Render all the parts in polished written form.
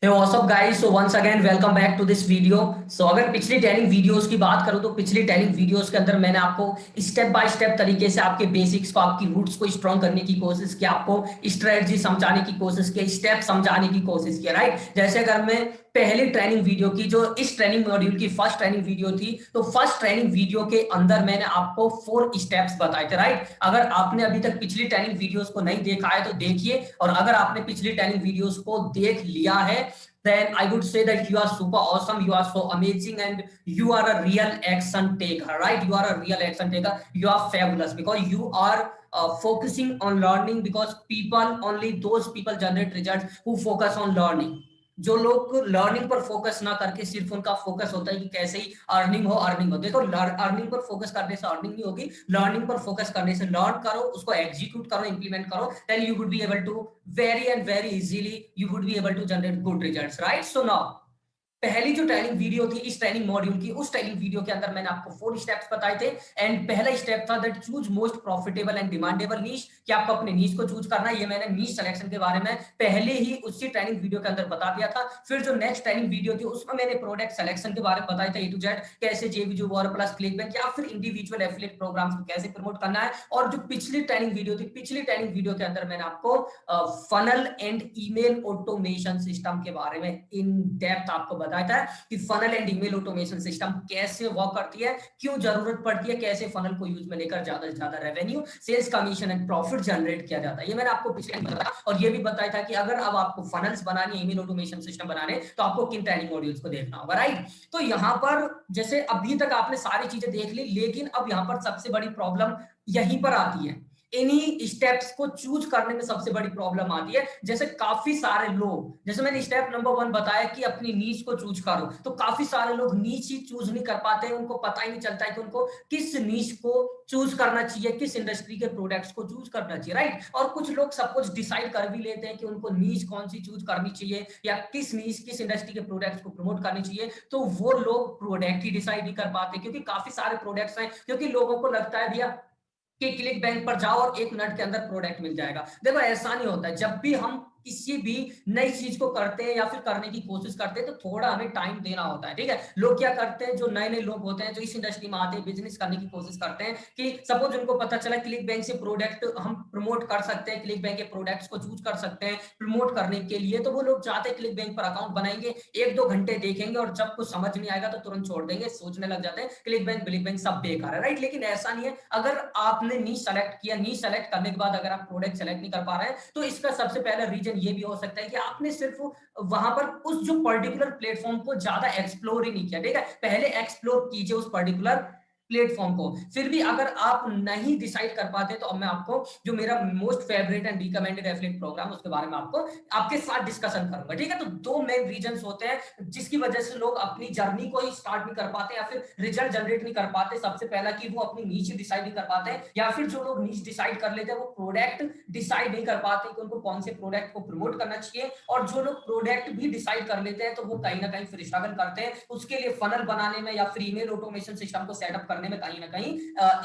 Hey, what's up guys? So once again welcome back to this video. So अगर पिछली training videos की बात करूं तो पिछली ट्रेनिंग वीडियोस के अंदर मैंने आपको स्टेप बाय स्टेप तरीके से आपके बेसिक्स को, आपकी रूट्स को स्ट्रॉन्ग करने की कोशिश की, आपको स्ट्रेटजी समझाने की कोशिश की, स्टेप समझाने की कोशिश की, राइट। जैसे अगर मैं पहली ट्रेनिंग वीडियो की, जो इस ट्रेनिंग मॉड्यूल की फर्स्ट ट्रेनिंग वीडियो थी, तो फर्स्ट ट्रेनिंग वीडियो के अंदर मैंने आपको 4 स्टेप्स बताए थे, राइट। अगर आपने अभी तक पिछली ट्रेनिंग वीडियोस को नहीं देखा है तो देखिए, और अगर आपने पिछली ट्रेनिंग वीडियोस को देख लिया है then I would say that you are super awesome, you are so amazing, and you are a real action taker, right? You are a real action taker. You are fabulous because you are focusing on learning, because people, only those people generate results who focus on learning. जो लोग learning पर focus ना करके सिर्फ उनका focus होता है कि कैसे ही अर्निंग हो, देखो अर्निंग पर फोकस करने से अर्निंग नहीं होगी, लर्निंग पर फोकस करने से लर्न करो, उसको एग्जीक्यूट करो, इंप्लीमेंट करो, then you would be able to very and very easily you would be able to generate good results, right? So now पहली जो ट्रेनिंग वीडियो थी इस ट्रेनिंग मॉड्यूल की, उस ट्रेनिंग वीडियो के अंदर मैंने आपको 4 स्टेप्स बताए थे। एंड पहला स्टेप था that choose most profitable and demandable niche, कि आपको अपने नीश को चूज करना है। ये मैंने नीश सिलेक्शन के बारे में पहले ही उसी ट्रेनिंग वीडियो के अंदर बता दिया था। फिर जो नेक्स्ट ट्रेनिंग वीडियो थी उसमें मैंने प्रोडक्ट सिलेक्शन के बारे में बताया था, ए टू जेड, कैसे जेवीजू वॉर प्लस क्लिकबैंक या फिर इंडिविजुअल एफिलिएट प्रोग्राम्स को कैसे प्रमोट करना है। और जो पिछली ट्रेनिंग वीडियो थी, पिछली ट्रेनिंग वीडियो के अंदर मैंने आपको funnel and email automation system के बारे में इन डेप्थ आपको बताया था कि funnel and email automation system कैसे वर्क करती है, क्यों जरूरत पड़ती है, कैसे फनल को यूज में लेकर ज्यादा से ज्यादा revenue, sales, commission and profit generate किया जाता है। ये मैंने आपको पिछले बताया, और ये भी बताया था कि अगर अब आपको फनल्स बनानी है, ईमेल ऑटोमेशन सिस्टम बनाने, तो आपको किन ट्रेनिंग मॉड्यूल्स को देखना होगा, राइट। तो यहाँ पर जैसे अभी तक आपने सारी चीजें देख ली, लेकिन अब यहाँ पर सबसे बड़ी प्रॉब्लम यहीं पर आती है, इन्हीं स्टेप्स को चूज करने में सबसे बड़ी प्रॉब्लम आती है। जैसे काफी सारे लोग, जैसे मैंने स्टेप नंबर 1 बताया कि अपनी नीच को चूज करो, तो काफी सारे लोग नीच ही चूज नहीं कर पाते हैं, उनको पता ही नहीं चलता है कि उनको किस नीच को चूज करना चाहिए, किस इंडस्ट्री के प्रोडक्ट्स को चूज करना चाहिए, राइट। और कुछ लोग सब कुछ डिसाइड कर भी लेते हैं कि उनको नीच कौन सी चूज करनी चाहिए, या किस नीच, किस इंडस्ट्री के प्रोडक्ट्स को प्रमोट करनी चाहिए, तो वो लोग प्रोडक्ट ही डिसाइड नहीं कर पाते, क्योंकि काफी सारे प्रोडक्ट्स हैं, क्योंकि लोगों को लगता है भैया कि क्लिक बैंक पर जाओ और 1 मिनट के अंदर प्रोडक्ट मिल जाएगा। देखो ऐसा नहीं होता है, जब भी हम किसी भी नई चीज को करते हैं या फिर करने की कोशिश करते हैं, तो थोड़ा हमें टाइम देना होता है, ठीक है। लोग क्या करते हैं, जो नए नए लोग होते हैं, जो इस इंडस्ट्री में आते हैं, बिजनेस करने की कोशिश करते हैं, कि सपोज उनको पता चला क्लिक बैंक से प्रोडक्ट हम प्रमोट कर सकते हैं, क्लिक बैंक के प्रोडक्ट्स को चूज कर सकते हैं प्रमोट करने के लिए, तो वो लोग चाहते हैं क्लिक बैंक पर अकाउंट बनाएंगे, 1-2 घंटे देखेंगे, और जब कुछ समझ नहीं आएगा तो तुरंत छोड़ देंगे, सोचने लग जाते हैं क्लिक बैंक बिलिक बैंक सब बेकार है, राइट। लेकिन ऐसा नहीं है। अगर आपने नी सेलेक्ट किया, नी सेलेक्ट करने के बाद अगर आप प्रोडक्ट सेलेक्ट नहीं कर पा रहे हैं, तो इसका सबसे पहला रीजन ये भी हो सकता है कि आपने सिर्फ वहां पर उस जो पर्टिकुलर प्लेटफॉर्म को ज्यादा एक्सप्लोर ही नहीं किया, ठीक है। पहले एक्सप्लोर कीजिए उस पर्टिकुलर प्लेटफॉर्म को। फिर भी अगर आप नहीं डिसाइड कर पाते, तो अब मैं आपको जो मेरा most favourite and recommended affiliate program, उसके बारे में आपको आपके साथ डिस्कशन करूंगा, ठीक है। तो 2 मेन रीजंस होते हैं जिसकी वजह से लोग अपनी जर्नी को ही स्टार्ट नहीं कर पाते, या फिर रिजल्ट जनरेट नहीं कर पाते। सबसे पहला कि वो अपनी नीच डिसाइड नहीं कर पाते, या फिर जो लोग नीच डिसाइड कर लेते हैं वो प्रोडक्ट डिसाइड नहीं कर पाते कि उनको कौन से प्रोडक्ट को प्रमोट करना चाहिए। और जो लोग प्रोडक्ट भी डिसाइड कर लेते हैं, तो वो कहीं ना कहीं फिर स्ट्रगल करते हैं उसके लिए, फनल बनाने में या फिर ईमेल ऑटोमेशन सिस्टम को सेटअप करने में कहीं ना कहीं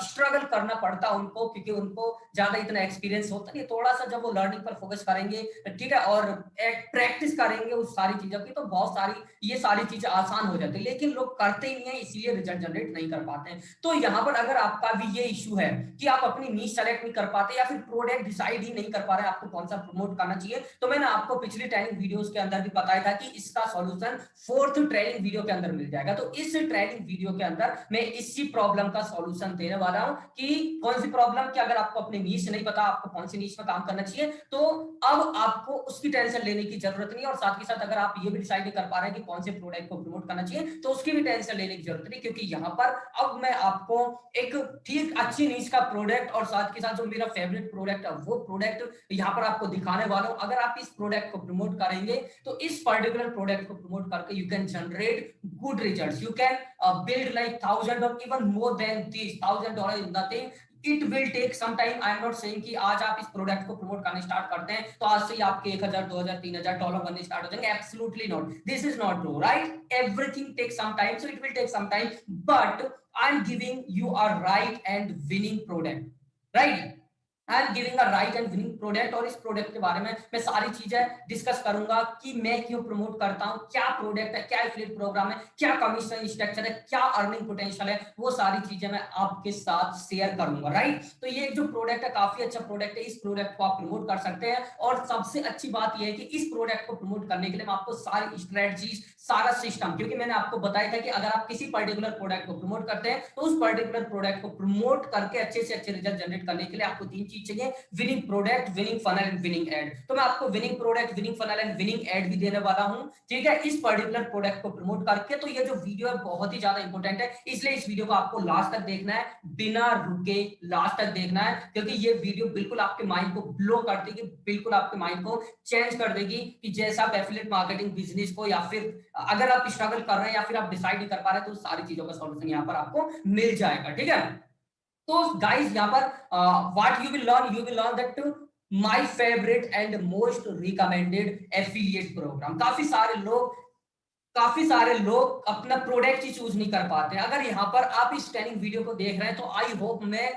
स्ट्रगल करना पड़ता उनको, क्योंकि उनको ज्यादा इतना एक्सपीरियंस होता नहीं। थोड़ा सा जब वो लर्निंग पर फोकस करेंगे, ठीक है, और प्रैक्टिस करेंगे उस सारी चीजों की, तो बहुत सारी ये सारी चीजें आसान हो जाती है। लेकिन लोग करते ही नहीं है, इसलिए रिजल्ट जनरेट नहीं कर पाते हैं। तो यहाँ पर अगर आपका भी ये इशू है कि आप अपनी नीश सेलेक्ट नहीं कर पाते, या फिर प्रोडक्ट डिसाइड ही नहीं कर पा रहे आपको कौन सा प्रमोट करना चाहिए, तो मैंने आपको पिछली ट्रेनिंग वीडियोस के अंदर भी बताया था कि इसका सॉल्यूशन 4th ट्रेनिंग वीडियो के अंदर मिल जाएगा। तो इस ट्रेनिंग वीडियो के अंदर मैं इसी प्रॉब्लम का सॉल्यूशन देने वाला हूं कि कौन सी प्रॉब्लम, कि अगर आपको अपने नीश नहीं पता आपको कौन सी नीश में काम करना चाहिए, तो अब आपको उसकी टेंशन लेने की जरूरत नहीं है। और साथ ही साथ अगर आप ये भी डिसाइड नहीं कर पा रहे हैं कि कौन से प्रोडक्ट को प्रमोट करना चाहिए, तो उसकी भी टेंशन लेने की जरूरत नहीं, क्योंकि यहाँ पर अब मैं आपको एक ठीक अच्छी नीश का प्रोडक्ट, और साथ के साथ जो मेरा फेवरेट प्रोडक्ट है वो प्रोडक्ट यहाँ पर आपको दिखाने वाला हूं। अगर आप इस प्रोडक्ट को प्रमोट करेंगे, तो इस पर्टिकुलर प्रोडक्ट को प्रमोट करके you can generate good results, you can build like thousand or even more than this $1,000 is nothing. It will take some time. I am not saying कि आज आप इस प्रोडक्ट को प्रमोट करना start करते हैं तो आज से ही आपके 1,000 2,000 3,000 डॉलर बनने स्टार्ट हो जाएंगे। Absolutely not, this is not true, right. Everything takes some time, so it will take some time, but I am giving you a right and winning product, right. I am giving a right and winning product, और इस product के बारे में मैं सारी चीजें discuss करूंगा कि मैं क्यों प्रमोट करता हूं, क्या प्रोडक्ट है, क्या एफिलिएट प्रोग्राम है, क्या कमीशन स्ट्रक्चर है, क्या अर्निंग पोटेंशियल है, वो सारी चीजें मैं आपके साथ शेयर करूंगा, राइट। तो ये जो प्रोडक्ट है काफी अच्छा प्रोडक्ट है, इस प्रोडक्ट को आप प्रमोट कर सकते हैं। और सबसे अच्छी बात यह है कि इस प्रोडक्ट को प्रमोट करने के लिए मैं आपको सारी स्ट्रेटजीज, सारा सिस्टम, क्योंकि मैंने आपको बताया था कि अगर आप किसी पर्टिकुलर प्रोडक्ट को प्रमोट करते हैं तो उस पर्टिकुलर प्रोडक्ट को प्रमोट करके अच्छे से अच्छे रिजल्ट जनरेट करने के लिए आपको तीन चीज चाहिए: winning product, winning funnel and winning ad. तो मैं आपको winning product, winning funnel and winning ad भी देने वाला हूं, ठीक है, इस पर्टिकुलर प्रोडक्ट को प्रमोट करके। तो ये जो वीडियो है बहुत ही ज्यादा इंपॉर्टेंट है, इसलिए इस वीडियो को आपको लास्ट तक देखना है, बिना रुके लास्ट तक देखना है, क्योंकि ये वीडियो बिल्कुल आपके माइंड को ब्लो कर देगी, बिल्कुल आपके माइंड को चेंज कर देगी कि जैसा आप एफिलिएट मार्केटिंग बिजनेस को, या फिर अगर आप स्ट्रगल कर रहे हैं या फिर आप डिसाइड नहीं कर पा रहे, तो सारी चीजों का सॉल्यूशन यहाँ पर आपको मिल जाएगा, ठीक है। तो गाइस यहाँ पर what you will learn that my favourite and most recommended affiliate program. काफी सारे लोग अपना प्रोडक्ट ही चूज नहीं कर पाते। अगर यहाँ पर आप इस ट्रेनिंग वीडियो को देख रहे हैं तो आई होप, मैं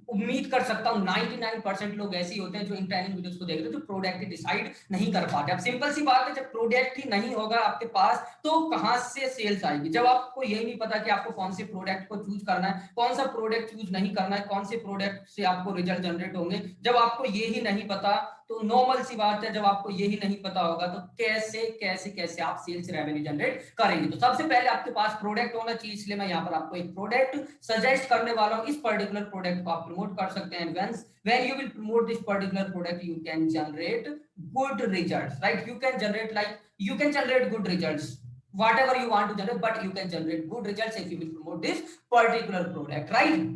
उम्मीद कर सकता हूँ 99% लोग ऐसे ही होते हैं जो इन ट्रेनिंग वीडियोस को देख रहे हैं, जो प्रोडक्ट ही डिसाइड नहीं कर पाते। अब सिंपल सी बात है, जब प्रोडक्ट ही नहीं होगा आपके पास तो कहां से सेल्स आएगी? जब आपको यही नहीं पता कि आपको कौन से प्रोडक्ट को चूज करना है, कौन सा प्रोडक्ट चूज नहीं करना है, कौन से प्रोडक्ट से आपको रिजल्ट जनरेट होंगे, जब आपको यही नहीं पता, तो नॉर्मल सी बात है, जब आपको यही नहीं पता होगा तो कैसे कैसे कैसे आप सेल्स रेवेन्यू जनरेट करेंगे? तो सबसे पहले आपके पास प्रोडक्ट होना चाहिए, इसलिए मैं यहाँ पर आपको एक प्रोडक्ट सजेस्ट करने वाला हूँ। इस पर्टिकुलर प्रोडक्ट को आप प्रमोट कर सकते हैं। when you will promote this particular product, you can generate good results, right? You can generate good results, whatever you want to generate, but you can generate good results if you will promote this particular product, right?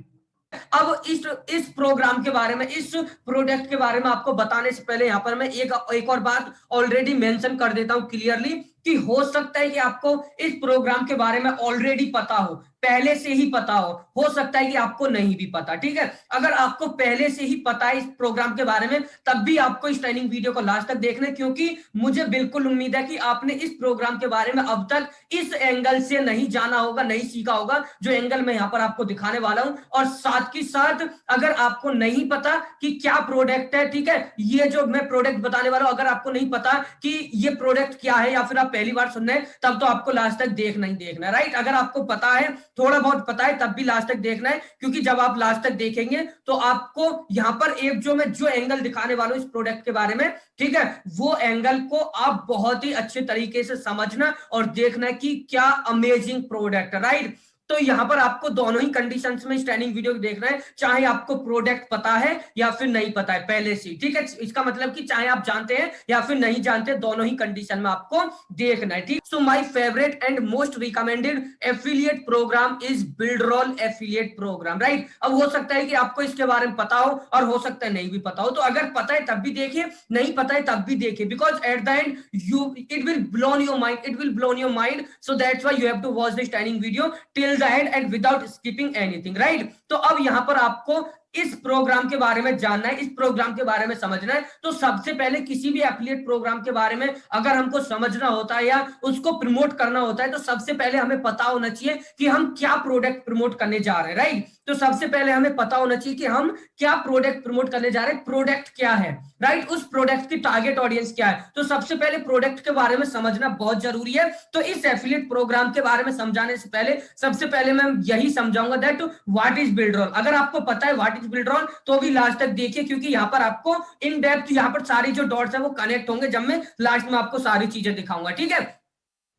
अब इस programme के बारे में, इस product के बारे में आपको बताने से पहले यहाँ पर मैं एक और बात ऑलरेडी मेंशन कर देता हूं क्लियरली, कि हो सकता है कि आपको इस प्रोग्राम के बारे में ऑलरेडी पता हो, पहले से ही पता हो सकता है कि आपको नहीं भी पता, ठीक है। अगर आपको पहले से ही पता है इस प्रोग्राम के बारे में, तब भी आपको इस ट्रेनिंग वीडियो को लास्ट तक देखना है, क्योंकि मुझे बिल्कुल उम्मीद है कि आपने इस प्रोग्राम के बारे में अब तक इस एंगल से नहीं जाना होगा, नहीं सीखा होगा, जो एंगल मैं यहाँ पर आपको दिखाने वाला हूं। और साथ ही साथ अगर आपको नहीं पता कि क्या प्रोडक्ट है, ठीक है, ये जो मैं प्रोडक्ट बताने वाला हूं, अगर आपको नहीं पता कि ये प्रोडक्ट क्या है, या फिर आप पहली बार सुन रहे हैं, तब तो आपको लास्ट तक देखना ही देखना है, राइट। अगर आपको पता है, थोड़ा बहुत पता है, तब भी लास्ट तक देखना है, क्योंकि जब आप लास्ट तक देखेंगे तो आपको यहाँ पर एक जो एंगल दिखाने वाला हूं इस प्रोडक्ट के बारे में, ठीक है, वो एंगल को आप बहुत ही अच्छे तरीके से समझना और देखना कि क्या अमेजिंग प्रोडक्ट है, राइट। तो यहां पर आपको दोनों ही कंडीशंस में इस ट्रेनिंग वीडियो को देखना है, चाहे आपको प्रोडक्ट पता है या फिर नहीं पता है पहले से, ठीक है। इसका मतलब कि चाहे आप जानते हैं या फिर नहीं जानते, दोनों ही कंडीशन में आपको देखना है, ठीक। So my favourite and most recommended affiliate program is Builderall affiliate program, right. अब हो सकता है कि आपको इसके बारे में पता हो और हो सकता है नहीं भी पता हो, तो अगर पता है तब भी देखिए, नहीं पता है तब भी देखिए, because at the end it will blow your mind, so that's why you have to watch this training video till the end and without skipping anything, right? तो अब यहां पर आपको इस प्रोग्राम के बारे में जानना है, इस प्रोग्राम के बारे में समझना है। तो सबसे पहले किसी भी एफिलिएट प्रोग्राम के बारे में अगर हमको समझना होता है या उसको प्रमोट करना होता है, तो सबसे पहले हमें पता होना चाहिए कि हम क्या प्रोडक्ट प्रमोट करने जा रहे हैं, राइट। तो सबसे पहले हमें पता होना चाहिए कि हम क्या प्रोडक्ट प्रमोट करने जा रहे हैं, प्रोडक्ट क्या है, राइट, उस प्रोडक्ट की टारगेट ऑडियंस क्या है। तो सबसे पहले प्रोडक्ट के बारे में समझना बहुत जरूरी है। तो इस एफिलिएट प्रोग्राम के बारे में समझाने से पहले सबसे पहले मैं यही समझाऊंगा दैट व्हाट इज बिल्डरॉल। अगर आपको पता है व्हाट इज बिल्डरॉल तो भी लास्ट तक देखिए, क्योंकि यहाँ पर आपको इन डेप्थ यहाँ पर सारी जो डॉट्स है वो कनेक्ट होंगे जब मैं लास्ट में आपको सारी चीजें दिखाऊंगा, ठीक है।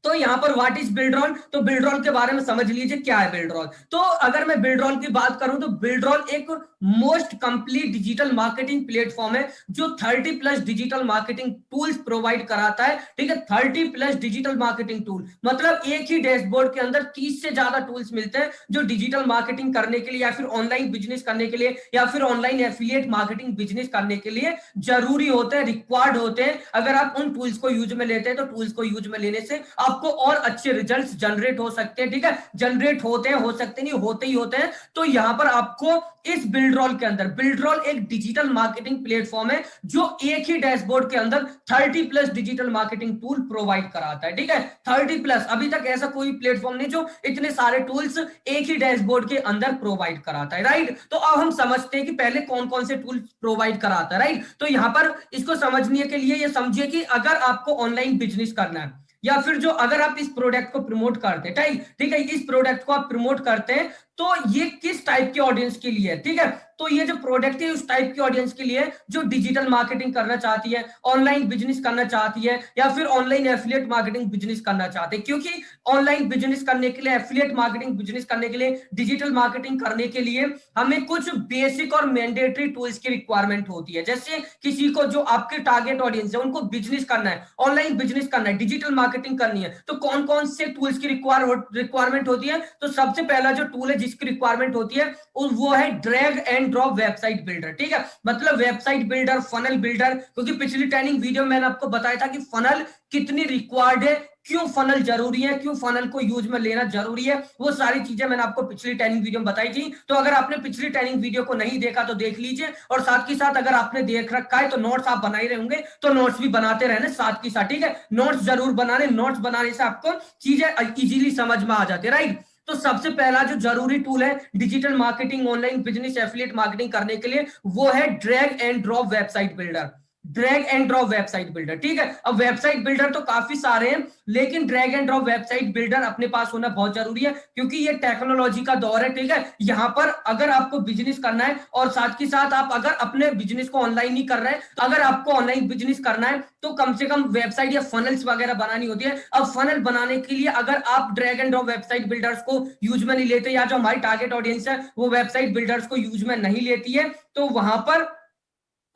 तो यहाँ पर व्हाट इज बिल्डरॉल, तो बिल्डरॉल के बारे में समझ लीजिए क्या है बिल्डरॉल। तो अगर मैं बिल्डरॉल की बात करूं तो बिल्डरॉल एक most complete digital marketing platform है जो 30+ डिजिटल मार्केटिंग टूल्स प्रोवाइड कराता है, ठीक है। 30+ डिजिटल मार्केटिंग टूल मतलब एक ही डैशबोर्ड के अंदर 30 से ज्यादा टूल्स मिलते हैं जो डिजिटल मार्केटिंग करने के लिए या फिर ऑनलाइन बिजनेस करने के लिए या फिर ऑनलाइन एफिलिएट मार्केटिंग बिजनेस करने के लिए जरूरी होते हैं, रिक्वायर्ड होते हैं। अगर आप उन टूल्स को यूज में लेते हैं तो टूल्स को यूज में लेने से आपको और अच्छे रिजल्ट्स जनरेट हो सकते हैं, ठीक है। जनरेट होते हैं, हो सकते नहीं, होते ही होते हैं। तो यहां पर आपको इस बिल्ड बिल्डरॉल के अंदर। बिल्डरॉल एक डिजिटल मार्केटिंग प्लेटफॉर्म है जो एक ही डैशबोर्ड के अंदर 30 plus digital marketing tool provide कराता है। ठीक है, 30 प्लस, अभी तक ऐसा कोई प्लेटफॉर्म नहीं जो इतने सारे टूल्स एक ही डैशबोर्ड के अंदर प्रोवाइड कराता है। राइट, तो अब हम समझते हैं कि पहले कौन कौन से टूल प्रोवाइड कराता है। राइट, तो यहां पर इसको समझने के लिए ये समझिए कि अगर आपको ऑनलाइन बिजनेस करना है या फिर जो अगर आप इस प्रोडक्ट को प्रमोट करते हैं, ठीक है, इस प्रोडक्ट को आप प्रमोट करते हैं तो ये किस टाइप के ऑडियंस के लिए है। ठीक है, तो ये जो प्रोडक्ट है उस टाइप के ऑडियंस के लिए जो डिजिटल मार्केटिंग करना चाहती है, ऑनलाइन बिजनेस करना चाहती है या फिर ऑनलाइन एफिलिएट मार्केटिंग बिजनेस करना चाहते हैं। क्योंकि ऑनलाइन बिजनेस करने के लिए, एफिलिएट मार्केटिंग बिजनेस करने के लिए, डिजिटल मार्केटिंग करने के लिए हमें कुछ बेसिक और मैंडेटरी टूल्स की रिक्वायरमेंट होती है। जैसे किसी को, जो आपके टारगेट ऑडियंस है, उनको बिजनेस करना है, ऑनलाइन बिजनेस करना है, डिजिटल मार्केटिंग करनी है, तो कौन कौन से टूल्स की रिक्वायरमेंट होती है। तो सबसे पहला जो टूल है जिसकी रिक्वायरमेंट होती है वो है drag and drop website builder. ठीक है, मतलब वेबसाइट बिल्डर, फनल बिल्डर, क्योंकि पिछली ट्रेनिंग वीडियो में मैंने आपको बताया था कि फनल कितनी रिक्वायर्ड है, क्यों फनल जरूरी है, क्यों फनल को यूज में लेना जरूरी है, वो सारी चीजें मैंने आपको पिछली ट्रेनिंग वीडियो में बताई थी। तो अगर आपने पिछली ट्रेनिंग वीडियो को नहीं देखा तो देख लीजिए, और साथ ही साथ अगर आपने देख रखा है तो नोट्स आप बना ही रहे होंगे, तो नोट्स भी बनाते रहने साथ ही साथ। ठीक है, नोट्स जरूर बनाने, नोट्स बनाने से आपको चीजें इजीली समझ में आ जाती है। राइट, तो सबसे पहला जो जरूरी टूल है digital marketing, online business, affiliate marketing करने के लिए, वो है drag and drop website builder. Drag and drop website builder. ठीक है, अब वेबसाइट बिल्डर तो काफी सारे हैं, लेकिन drag and drop website builder अपने पास होना बहुत जरूरी है, क्योंकि ये टेक्नोलॉजी का दौर है। ठीक है, यहाँ पर अगर आपको बिजनेस करना है और साथ ही साथ आप अगर अपने बिजनेस को ऑनलाइन ही कर रहे हैं, तो अगर आपको ऑनलाइन बिजनेस करना है तो कम से कम वेबसाइट या फनल्स वगैरह बनानी होती है। अब फनल बनाने के लिए अगर आप drag and drop website builders को यूज में नहीं लेते, या जो हमारी टारगेट ऑडियंस है वो वेबसाइट बिल्डर्स को यूज में नहीं लेती है, तो वहां पर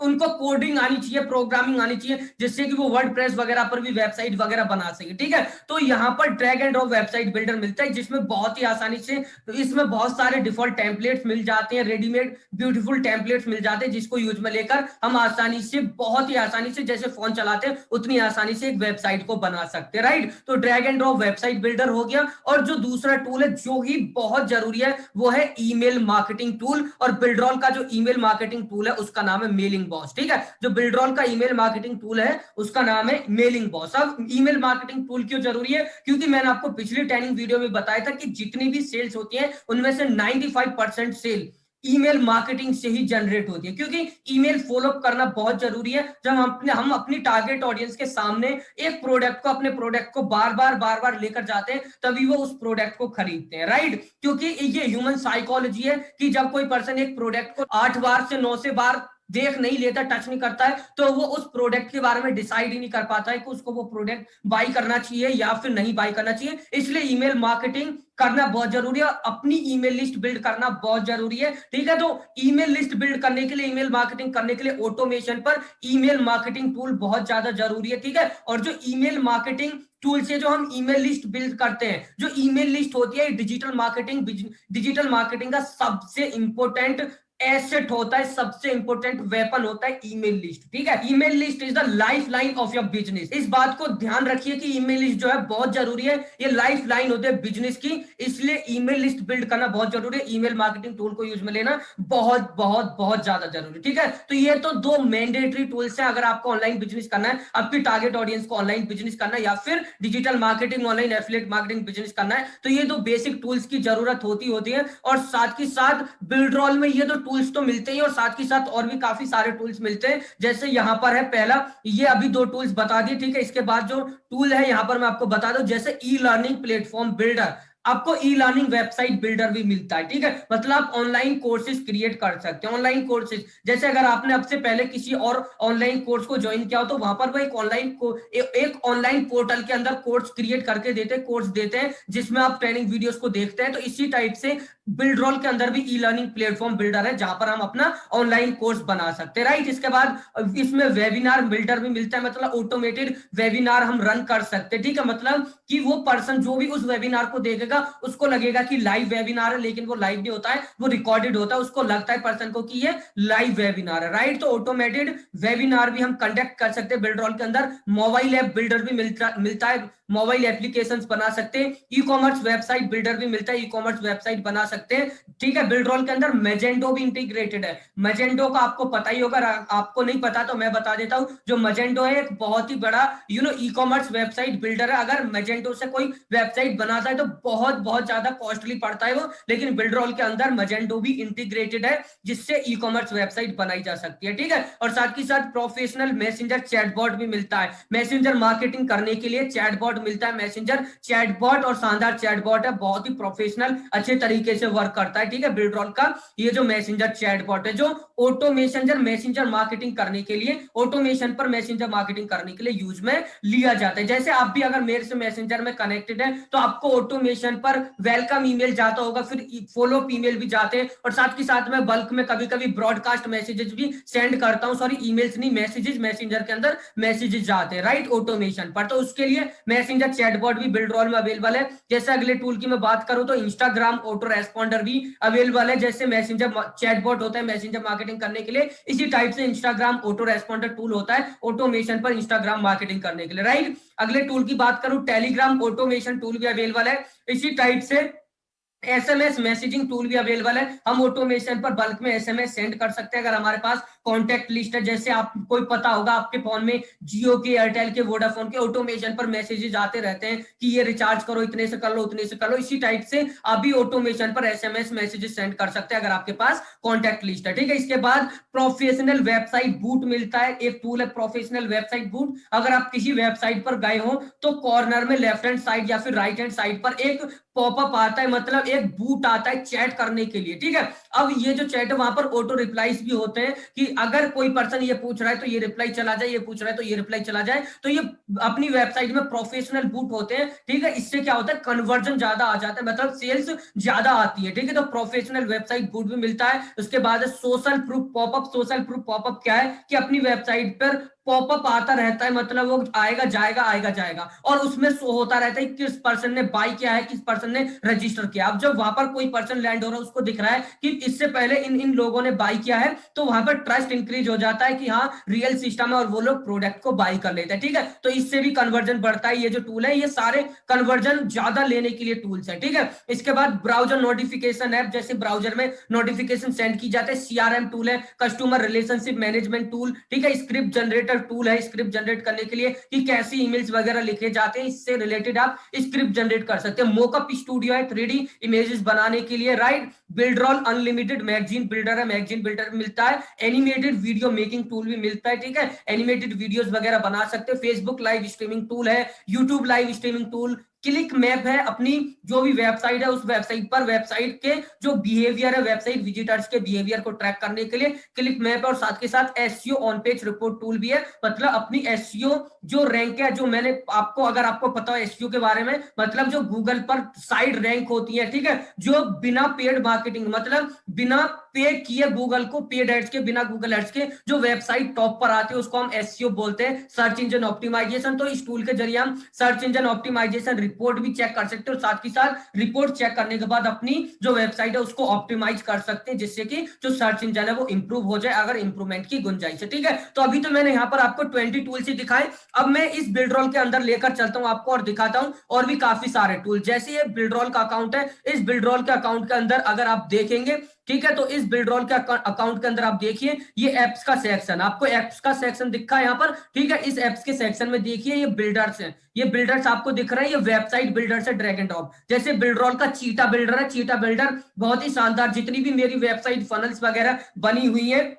उनको कोडिंग आनी चाहिए, प्रोग्रामिंग आनी चाहिए, जिससे कि वो वर्डप्रेस वगैरह पर भी वेबसाइट वगैरह बना सके। ठीक है, तो यहाँ पर drag and drop website builder मिलता है, जिसमें बहुत ही आसानी से, तो इसमें बहुत सारे डिफॉल्ट टेम्पलेट्स मिल जाते हैं, रेडीमेड ब्यूटीफुल टेम्पलेट्स मिल जाते हैं, जिसको यूज में लेकर हम आसानी से, बहुत ही आसानी से, जैसे फोन चलाते हैं उतनी आसानी से एक वेबसाइट को बना सकते हैं। राइट, तो drag and drop website builder हो गया। और जो दूसरा टूल है जो ही बहुत जरूरी है वो है ईमेल मार्केटिंग टूल, और बिल्डरॉल का जो ईमेल मार्केटिंग टूल है उसका नाम है मेलिंग बॉस। ठीक है, जो बिल्डरॉल का ईमेल मार्केटिंग टूल है उसका नाम है मेलिंग बॉस। अब ईमेल मार्केटिंग टूल क्यों जरूरी है, क्योंकि मैंने आपको पिछली ट्रेनिंग वीडियो में बताया था कि जितनी भी सेल्स होती है उनमें से 95% सेल ईमेल मार्केटिंग से ही जनरेट होती है, क्योंकि ईमेल फॉलो करना बहुत जरूरी है। जब हम अपनी टारगेट ऑडियंस के सामने एक प्रोडक्ट को, अपने प्रोडक्ट को बार बार लेकर जाते हैं, तभी वो उस प्रोडक्ट को खरीदते हैं। राइट, क्योंकि ये ह्यूमन साइकोलॉजी है कि जब कोई पर्सन एक प्रोडक्ट को 8 बार से 9 से बार देख नहीं लेता, टच नहीं करता है, तो वो उस प्रोडक्ट के बारे में डिसाइड ही नहीं कर पाता है कि उसको वो प्रोडक्ट बाई करना चाहिए या फिर नहीं बाई करना चाहिए। इसलिए ईमेल मार्केटिंग करना बहुत जरूरी है, और अपनी ईमेल लिस्ट बिल्ड करना बहुत जरूरी है। ठीक है, तो ईमेल लिस्ट बिल्ड करने के लिए, ईमेल मार्केटिंग करने के लिए ऑटोमेशन पर ईमेल मार्केटिंग टूल बहुत ज्यादा जरूरी है। ठीक है, और जो ईमेल मार्केटिंग टूल से जो हम ईमेल लिस्ट बिल्ड करते हैं, जो ईमेल लिस्ट होती है डिजिटल मार्केटिंग का सबसे इंपॉर्टेंट एसेट होता है, सबसे इंपॉर्टेंट वेपन होता है ईमेल लिस्ट। ठीक है, email list is the life line of your business. इस बात को ध्यान रखिए कि ईमेल लिस्ट जो है बहुत जरूरी है, ये लाइफ लाइन होती है बिजनेस की, इसलिए ईमेल लिस्ट बिल्ड करना बहुत जरूरी है। ईमेल मार्केटिंग टूल को यूज में लेना बहुत बहुत बहुत ज्यादा जरूरी। ठीक है, तो ये तो दो मैंडेटरी टूल्स हैं अगर आपको ऑनलाइन बिजनेस करना है, आपकी टारगेट ऑडियंस को ऑनलाइन बिजनेस करना है, या फिर digital marketing, online affiliate marketing business करना है, तो ये दो बेसिक टूल्स की जरूरत होती है। और साथ ही साथ बिल्डरॉल में ये दो टूल्स तो मिलते हैं, और साथ ही साथ और भी काफी सारे टूल्स मिलते हैं। जैसे यहां पर है पहला, ये अभी दो टूल्स बता दिए। ठीक है, इसके बाद जो टूल है यहां पर मैं आपको बता दूं, जैसे ई लर्निंग प्लेटफॉर्म बिल्डर, आपको ई लर्निंग वेबसाइट बिल्डर भी मिलता है। ठीक है, मतलब आप ऑनलाइन कोर्सेज क्रिएट कर सकते हैं, ऑनलाइन कोर्सेज, जैसे अगर आपने अब से पहले किसी और ऑनलाइन कोर्स को ज्वाइन किया हो, तो वहां पर वो एक ऑनलाइन पोर्टल के अंदर कोर्स क्रिएट करके कोर्स देते हैं, जिसमें आप ट्रेनिंग वीडियोस को देखते हैं। तो इसी टाइप से बिल्डरॉल के अंदर भी ई लर्निंग प्लेटफॉर्म बिल्डर है, जहां पर हम अपना ऑनलाइन कोर्स बना सकते हैं। राइट, इसके बाद इसमें वेबिनार बिल्डर भी मिलता है, मतलब ऑटोमेटेड वेबिनार हम रन कर सकते हैं। ठीक है, मतलब कि वो पर्सन जो भी उस वेबिनार को देखेगा देगा उसको लगेगा कि लाइव वेबिनार है, लेकिन वो लाइव नहीं होता है, वो रिकॉर्डेड होता है। उसको लगता है पर्सन को कि ये लाइव वेबिनार है, राइट। तो ऑटोमेटेड वेबिनार भी हम कंडक्ट कर सकते हैं बिल्डरॉल के अंदर। मोबाइल ऐप बिल्डर भी मिलता है, मोबाइल एप्लीकेशंस बना सकते हैं। ई कॉमर्स वेबसाइट बिल्डर भी मिलता है, ई कॉमर्स वेबसाइट बना सकते हैं, ठीक है। बिल्डरॉल के अंदर मैजेंटो भी इंटीग्रेटेड है। मैजेंटो का आपको पता ही होगा, आपको नहीं पता तो मैं बता देता हूं। जो मैजेंटो है एक बहुत ही बड़ा ई कॉमर्स वेबसाइट बिल्डर है। अगर मैजेंटो से कोई वेबसाइट बनाता है तो बहुत बहुत ज्यादा कॉस्टली पड़ता है वो, लेकिन बिल्डरॉल के अंदर मैजेंटो भी इंटीग्रेटेड है, जिससे ई कॉमर्स वेबसाइट बनाई जा सकती है, ठीक है। और साथ ही साथ प्रोफेशनल मैसेंजर चैटबॉट भी मिलता है। मैसेंजर मार्केटिंग करने के लिए चैटबॉट मिलता है, मैसेंजर चैटबॉट, और शानदार चैटबॉट है, बहुत ही प्रोफेशनल अच्छे तरीके से वर्क करता है, ठीक है। बिल्डरॉल का ये जो मैसेंजर चैटबॉट है, जो ऑटोमेशन मैसेंजर मार्केटिंग करने के लिए, ऑटोमेशन पर मैसेंजर मार्केटिंग करने के लिए यूज में लिया जाता है। जैसे आप भी अगर मेरे से मैसेंजर में कनेक्टेड है तो आपको ऑटोमेशन पर वेलकम ईमेल जाता होगा, फिर फॉलो ईमेल भी जाते हैं, और साथ के साथ में बल्क में कभी कभी ब्रॉडकास्ट मैसेजेस भी सेंड करता हूं, सॉरी ईमेल्स नहीं, मैसेजेस, मैसेंजर के अंदर मैसेजेस जाते हैं, राइट, ऑटोमेशन पर। तो उसके लिए मैसेंजर चैटबॉट भी बिल्डरॉल में अवेलेबल है। जैसे अगले टूल की मैं बात करूं तो इंस्टाग्राम ऑटो रेस्पॉन्डर भी अवेलेबल है। जैसे मैसेंजर चैटबॉट होता है मैसेंजर मार्केटिंग करने के लिए, इसी टाइप से इंस्टाग्राम ऑटो रेस्पॉन्डर टूल होता है ऑटोमेशन पर इंस्टाग्राम मार्केटिंग करने के लिए, राइट। अगले टूल की बात करूं, टेलीग्राम ऑटोमेशन टूल भी अवेलेबल है। इसी टाइप से एसएमएस मैसेजिंग टूल भी अवेलेबल है। हम ऑटोमेशन पर बल्क में एसएमएस सेंड कर सकते हैं अगर हमारे पास कॉन्टैक्ट लिस्ट है। जैसे आपको पता होगा आपके फोन में जियो के, एयरटेल के, वोडाफोन के ऑटोमेशन पर मैसेजेस आते रहते हैं कि ये रिचार्ज करो, इतने से कर लो, उतने से कर लो। इसी टाइप से आप भी ऑटोमेशन पर एसएमएस मैसेजेस सेंड कर सकते हैं अगर आपके पास कॉन्टैक्ट लिस्ट है, ठीक है। इसके बाद प्रोफेशनल वेबसाइट बूट मिलता है, एक टूल है प्रोफेशनल वेबसाइट बूट। अगर आप किसी वेबसाइट पर गए हो तो कॉर्नर में लेफ्ट हैंड साइड या फिर राइट हैंड साइड पर एक पॉपअप आता है, मतलब एक बूट आता है चैट करने के लिए, ठीक है। अब ये जो चैट है वहां पर ऑटो रिप्लाईज भी होते हैं कि अगर कोई पर्सन ये पूछ रहा है तो ये रिप्लाई चला जाए, ये पूछ रहा है तो ये रिप्लाई चला जाए। तो ये अपनी वेबसाइट में प्रोफेशनल बूट होते हैं, ठीक है। इससे क्या होता है, कन्वर्जन ज्यादा आ जाता है, मतलब सेल्स ज्यादा आती है, ठीक है। तो प्रोफेशनल वेबसाइट बूट भी मिलता है। उसके बाद social proof popup. Social proof popup क्या है कि अपनी वेबसाइट पर पॉपअप आता रहता है, मतलब वो आएगा जाएगा आएगा जाएगा, और उसमें शो होता रहता है किस पर्सन ने बाय किया है, किस पर्सन ने रजिस्टर किया। अब जब वहां पर कोई पर्सन लैंड हो रहा है उसको दिख रहा है कि इससे पहले इन इन लोगों ने बाय किया है, तो वहां पर ट्रस्ट इंक्रीज हो जाता है कि हाँ रियल सिस्टम है और वो लोग प्रोडक्ट को बाय कर लेते हैं, ठीक है। तो इससे भी कन्वर्जन बढ़ता है। ये जो टूल है ये सारे कन्वर्जन ज्यादा लेने के लिए टूल्स है, ठीक है। इसके बाद ब्राउजर नोटिफिकेशन ऐप, जैसे ब्राउजर में नोटिफिकेशन सेंड की जाते हैं। सीआरएम टूल है, कस्टमर रिलेशनशिप मैनेजमेंट टूल, ठीक है। स्क्रिप्ट जनरेटर टूल है, स्क्रिप्ट जनरेट करने के लिए कि कैसे ईमेल्स वगैरह लिखे जाते हैं, इससे रिलेटेड आप स्क्रिप्ट जनरेट कर सकते हैं। मोकअप स्टूडियो है 3D इमेजेस बनाने के लिए, राइट। बिल्डरॉल अनलिमिटेड मैगजीन बिल्डर है, मैगजीन बिल्डर मिलता है। एनिमेटेड वीडियो मेकिंग टूल भी मिलता है, ठीक है। एनिमेटेड वीडियोस वगैरह बना सकते हैं। फेसबुक लाइव स्ट्रीमिंग टूल है, YouTube live streaming tool. Click map है, अपनी जो भी वेबसाइट है उस वेबसाइट पर वेबसाइट के जो बिहेवियर है, वेबसाइट विजिटर्स के बिहेवियर को ट्रैक करने के लिए क्लिक मैप है। और साथ के साथ SEO on page report tool भी है, मतलब अपनी एसईओ जो रैंक है, जो मैंने आपको, अगर आपको पता हो एसईओ के बारे में, मतलब जो गूगल पर साइड रैंक होती है, ठीक है, जो बिना पेड मार्केटिंग, मतलब बिना पे किए गूगल को, पेड एड्स के, बिना गूगल एड्स के जो वेबसाइट टॉप पर आती है उसको हम एसईओ बोलते हैं, सर्च इंजन ऑप्टिमाइजेशन। तो इस टूल के जरिए हम सर्च इंजन ऑप्टिमाइजेशन रिपोर्ट भी चेक कर सकते हैं, और साथ ही साथ रिपोर्ट चेक करने के बाद अपनी जो वेबसाइट है उसको ऑप्टिमाइज कर सकते हैं, जिससे कि जो सर्च इंजन है वो इंप्रूव हो जाए अगर इंप्रूवमेंट की गुंजाइश है, ठीक है। तो अभी तो मैंने यहाँ पर आपको 20 टूल्स ही दिखाए। अब मैं इस बिल्डरॉल के अंदर लेकर चलता हूँ आपको और दिखाता हूँ और भी काफी सारे टूल। जैसे ये बिल्डरॉल का अकाउंट है, इस बिल्डरॉल के अकाउंट के अंदर अगर आप देखेंगे, ठीक है, तो इस बिल्डरॉल के अकाउंट के अंदर आप देखिए ये एप्स का सेक्शन, आपको एप्स का सेक्शन दिखा है यहाँ पर, ठीक है। इस एप्स के सेक्शन में देखिए ये बिल्डर्स हैं, ये बिल्डर्स आपको दिख रहे हैं, ये वेबसाइट बिल्डर्स है, ड्रैग एंड ड्रॉप। जैसे बिल्डरॉल का चीटा बिल्डर है, चीटा बिल्डर बहुत ही शानदार, जितनी भी मेरी वेबसाइट फनल्स वगैरह बनी हुई है,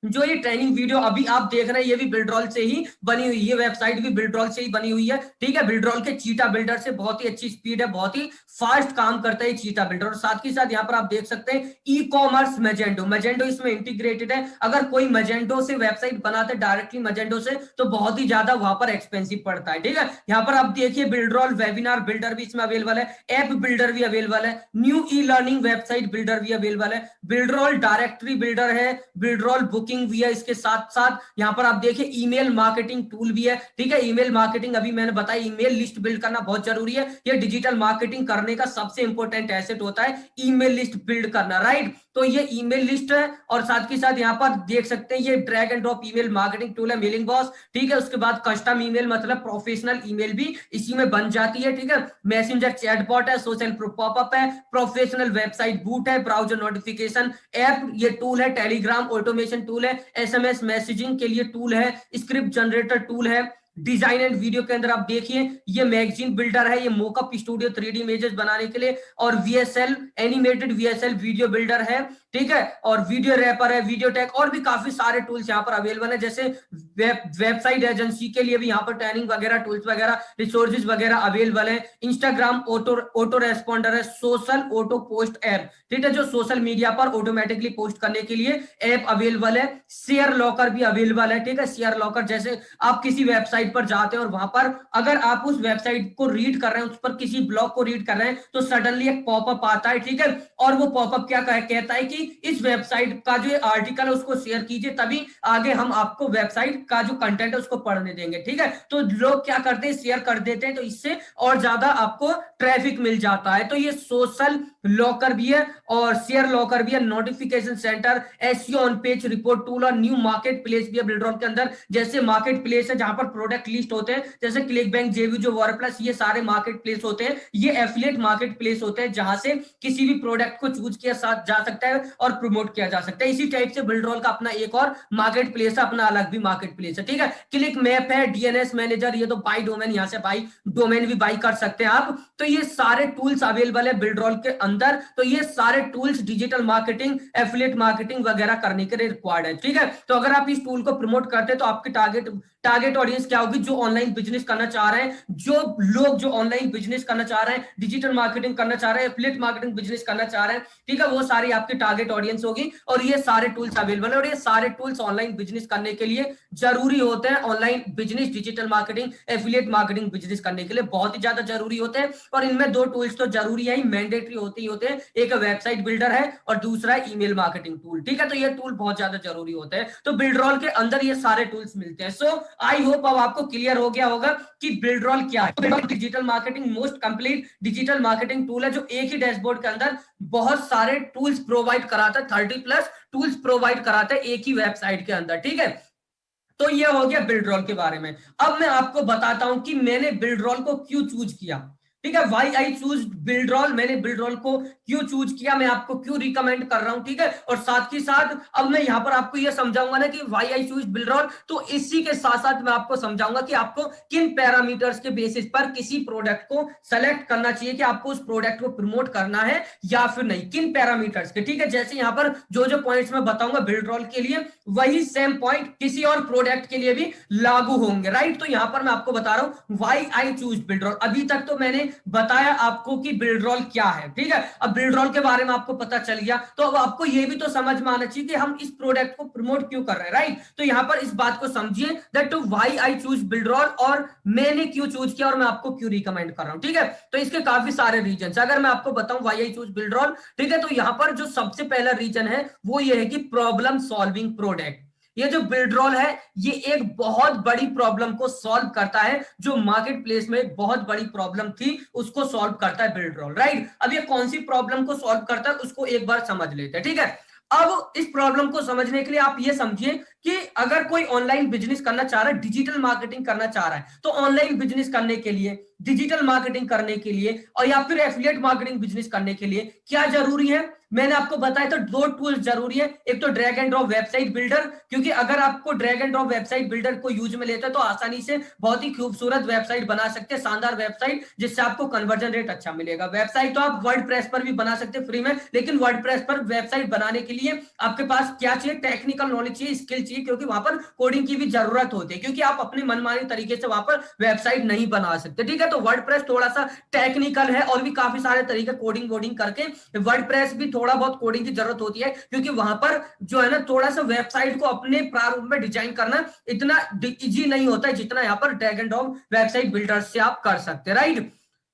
जो ये ट्रेनिंग वीडियो अभी आप देख रहे हैं, ये भी बिल्डरॉल से ही बनी हुई है, वेबसाइट भी बिल्डरॉल से ही बनी हुई है, ठीक है। बिल्डरॉल के चीटा बिल्डर से बहुत ही अच्छी स्पीड है, बहुत ही फास्ट काम करता है चीटा बिल्डर। और साथ ही साथ यहाँ पर आप देख सकते हैं ई कॉमर्स मैजेंटो, मैजेंटो इसमें इंटीग्रेटेड है। अगर कोई मैजेंटो से वेबसाइट बनाते डायरेक्टली मैजेंटो से तो बहुत ही ज्यादा वहां पर एक्सपेंसिव पड़ता है, ठीक है। यहाँ पर आप देखिए बिल्डरॉल वेबिनार बिल्डर भी इसमें अवेलेबल है, ऐप बिल्डर भी अवेलेबल है, new e learning website builder भी अवेलेबल है, बिल्डरॉल डायरेक्टरी बिल्डर है, बिल्डरॉल बुकिंग बुकिंग भी है, इसके साथ साथ यहाँ पर आप देखिए ईमेल मार्केटिंग टूल भी है, ठीक है। ईमेल मार्केटिंग अभी मैंने बताया, ईमेल लिस्ट बिल्ड करना बहुत जरूरी है, ये डिजिटल मार्केटिंग करने का सबसे इंपॉर्टेंट एसेट होता है ईमेल लिस्ट बिल्ड करना, राइट। तो ये ईमेल लिस्ट है, और साथ ही साथ यहाँ पर देख सकते हैं ये drag and drop email marketing tool है, मेलिंग बॉस, ठीक है। उसके बाद कस्टम ईमेल मतलब प्रोफेशनल ईमेल भी इसी में बन जाती है, ठीक है। मैसेंजर चैटबॉट है, सोशल पॉपअप है, प्रोफेशनल वेबसाइट बूट है, ब्राउजर नोटिफिकेशन ऐप ये टूल है, टेलीग्राम ऑटोमेशन टूल है, एसएमएस मैसेजिंग के लिए टूल है, स्क्रिप्ट जनरेटर टूल है, डिजाइन एंड वीडियो के अंदर आप देखिए ये मैगजीन बिल्डर है, ये मोकअप स्टूडियो 3D इमेजेस बनाने के लिए, और VSL animated VSL video builder है, ठीक है। और वीडियो रैपर है, वीडियो टैग, और भी काफी सारे टूल्स यहाँ पर अवेलेबल है, जैसे वेबसाइट एजेंसी के लिए भी यहाँ पर ट्रेनिंग वगैरह टूल्स वगैरह रिसोर्सेज वगैरह अवेलेबल है। इंस्टाग्राम ऑटो रेस्पॉन्डर है, सोशल ऑटो पोस्ट ऐप, ठीक है, जो सोशल मीडिया पर ऑटोमेटिकली पोस्ट करने के लिए ऐप अवेलेबल है। शेयर लॉकर भी अवेलेबल है, ठीक है। शेयर लॉकर जैसे आप किसी वेबसाइट पर जाते हैं और वहां पर अगर आप उस वेबसाइट को रीड कर रहे हैं, उस पर किसी ब्लॉग को रीड कर रहे हैं, तो सडनली एक पॉपअप आता है, ठीक है। और वो पॉपअप क्या कहता है कि इस वेबसाइट का जो आर्टिकल है उसको शेयर कीजिए, तभी आगे हम आपको वेबसाइट का जो कंटेंट है उसको पढ़ने देंगे, ठीक है। तो लोग क्या करते हैं, शेयर कर देते हैं, तो इससे और ज्यादा आपको ट्रैफिक मिल जाता है। तो ये सोशल लॉकर भी है और शेयर लॉकर भी है, notification centre, SEO on page report tool, और न्यू मार्केट प्लेस भी है बिल्डरॉन के अंदर। जैसे मार्केट प्लेस है जहां पर प्रोडक्ट लिस्ट होते हैं, जैसे क्लिक बैंक, जेवीजो, वर्डप्रेस, ये सारे मार्केट प्लेस होते हैं, ये एफिलिएट मार्केट प्लेस होते हैं जहां से किसी भी प्रोडक्ट को चूज किया जा सकता है और प्रमोट किया जा सकता है। इसी टाइप से बिल्डरॉल का अपना एक और मार्केट प्लेस है, अपना अलग भी मार्केट प्लेस है, ठीक है। क्लिक मैप है, डीएनएस मैनेजर, ये तो बाई डोमेन, यहां से बाई डोमेन भी बाई कर सकते हैं आप। तो ये सारे टूल्स अवेलेबल है बिल्डरॉल के अंदर। तो ये सारे tools digital marketing, affiliate marketing वगैरह करने के लिए रिक्वायर्ड है, ठीक है। तो अगर आप इस टूल को प्रमोट करते हैं तो आपके टारगेट ऑडियंस क्या होगी, जो ऑनलाइन बिजनेस करना चाह रहे हैं, जो लोग जो ऑनलाइन बिजनेस करना चाह रहे हैं, डिजिटल मार्केटिंग करना चाह रहे हैं, एफिलिएट मार्केटिंग बिजनेस करना चाह रहे हैं, ठीक है, वो सारी आपकी टारगेट ऑडियंस होगी। और ये सारे टूल्स अवेलेबल है, और ये सारे टूल्स ऑनलाइन बिजनेस करने के लिए जरूरी होते हैं। Online business, digital marketing, affiliate marketing business करने के लिए बहुत ही ज्यादा जरूरी होते हैं। और इनमें दो टूल्स तो जरूरी है, मैंडेटरी होते ही होते हैं, एक वेबसाइट बिल्डर है और दूसरा है ईमेल मार्केटिंग टूल, ठीक है। तो ये टूल बहुत ज्यादा जरूरी होते हैं। तो बिल्डरॉल के अंदर ये सारे टूल्स मिलते हैं। सो आई होप अब आपको क्लियर हो गया होगा कि बिल्डरॉल क्या है। Builderall digital marketing most complete digital marketing tool है, जो एक ही डैशबोर्ड के अंदर बहुत सारे टूल्स प्रोवाइड कराता है, 30+ टूल्स प्रोवाइड कराता है एक ही वेबसाइट के अंदर, ठीक है। तो ये हो गया बिल्डरॉल के बारे में। अब मैं आपको बताता हूं कि मैंने बिल्डरॉल को क्यों चूज किया, ठीक है। वाई आई चूज बिल्डरॉल, मैंने बिल्डरॉल को क्यों चूज किया, मैं आपको क्यों रिकमेंड कर रहा हूं, ठीक है। और साथ ही साथ अब मैं यहां पर आपको यह समझाऊंगा ना कि वाई आई चूज बिल्डरॉल, तो इसी के साथ साथ मैं आपको समझाऊंगा कि आपको किन पैरामीटर्स के बेसिस पर किसी प्रोडक्ट को सेलेक्ट करना चाहिए, कि आपको उस प्रोडक्ट को प्रमोट करना है या फिर नहीं, किन पैरामीटर्स के, ठीक है। जैसे यहां पर जो जो पॉइंट्स मैं बताऊंगा बिल्डरॉल के लिए, वही सेम पॉइंट किसी और प्रोडक्ट के लिए भी लागू होंगे, राइट। तो यहां पर मैं आपको बता रहा हूं वाई आई चूज बिल्डरॉल। अभी तक तो मैंने बताया आपको कि बिल्डरॉल क्या है, ठीक है। अब बिल्डरॉल के बारे में आपको पता चल गया, तो अब आपको यह भी तो समझ में आना चाहिए कि हम इस प्रोडक्ट को प्रमोट क्यों कर रहे हैं, राइट। तो यहां पर इस बात को समझिए दैट व्हाई आई चूज बिल्डरॉल, और मैंने क्यों चूज किया और मैं आपको क्यों रिकमेंड कर रहा हूं, ठीक है। तो इसके काफी सारे रीजन, अगर मैं आपको बताऊं व्हाई आई चूज बिल्डरॉल, ठीक है, तो यहां पर जो सबसे पहला रीजन है वो ये है कि प्रॉब्लम सॉल्विंग प्रोडक्ट। ये जो बिल्डरॉल है ये एक बहुत बड़ी प्रॉब्लम को सॉल्व करता है, जो मार्केट प्लेस में एक बहुत बड़ी प्रॉब्लम थी उसको सॉल्व करता है बिल्डरॉल, राइट। अब ये कौन सी प्रॉब्लम को सॉल्व करता है उसको एक बार समझ लेते हैं, ठीक है। अब इस प्रॉब्लम को समझने के लिए आप ये समझिए कि अगर कोई ऑनलाइन बिजनेस करना चाह रहा है, डिजिटल मार्केटिंग करना चाह रहा है, तो ऑनलाइन बिजनेस करने के लिए, डिजिटल मार्केटिंग करने के लिए, और या फिर एफिलिएट मार्केटिंग बिजनेस करने के लिए क्या जरूरी है, मैंने आपको बताया तो दो टूल्स जरूरी है। एक तो drag and drop website builder, क्योंकि अगर आपको drag and drop website builder को यूज में लेते हैं तो आसानी से बहुत ही खूबसूरत वेबसाइट बना सकते हैं, शानदार वेबसाइट, जिससे आपको कन्वर्जन रेट अच्छा मिलेगा। वेबसाइट तो आप वर्डप्रेस पर भी बना सकते हैं फ्री में, लेकिन वर्डप्रेस पर वेबसाइट बनाने के लिए आपके पास क्या चाहिए, टेक्निकल नॉलेज चाहिए, स्किल चाहिए, क्योंकि वहां पर कोडिंग की भी जरूरत होती है, क्योंकि आप अपने मनमानी तरीके से वहां पर वेबसाइट नहीं बना सकते, ठीक है। तो वर्डप्रेस थोड़ा सा टेक्निकल है, और भी काफी सारे तरीके कोडिंग वोडिंग करके वर्डप्रेस भी थोड़ा बहुत कोडिंग की जरूरत होती है, क्योंकि वहां पर जो है ना थोड़ा सा वेबसाइट को अपने प्रारूप में डिजाइन करना इतना इजी नहीं होता है जितना यहाँ पर drag and drop website builder से आप कर सकते हैं, राइट।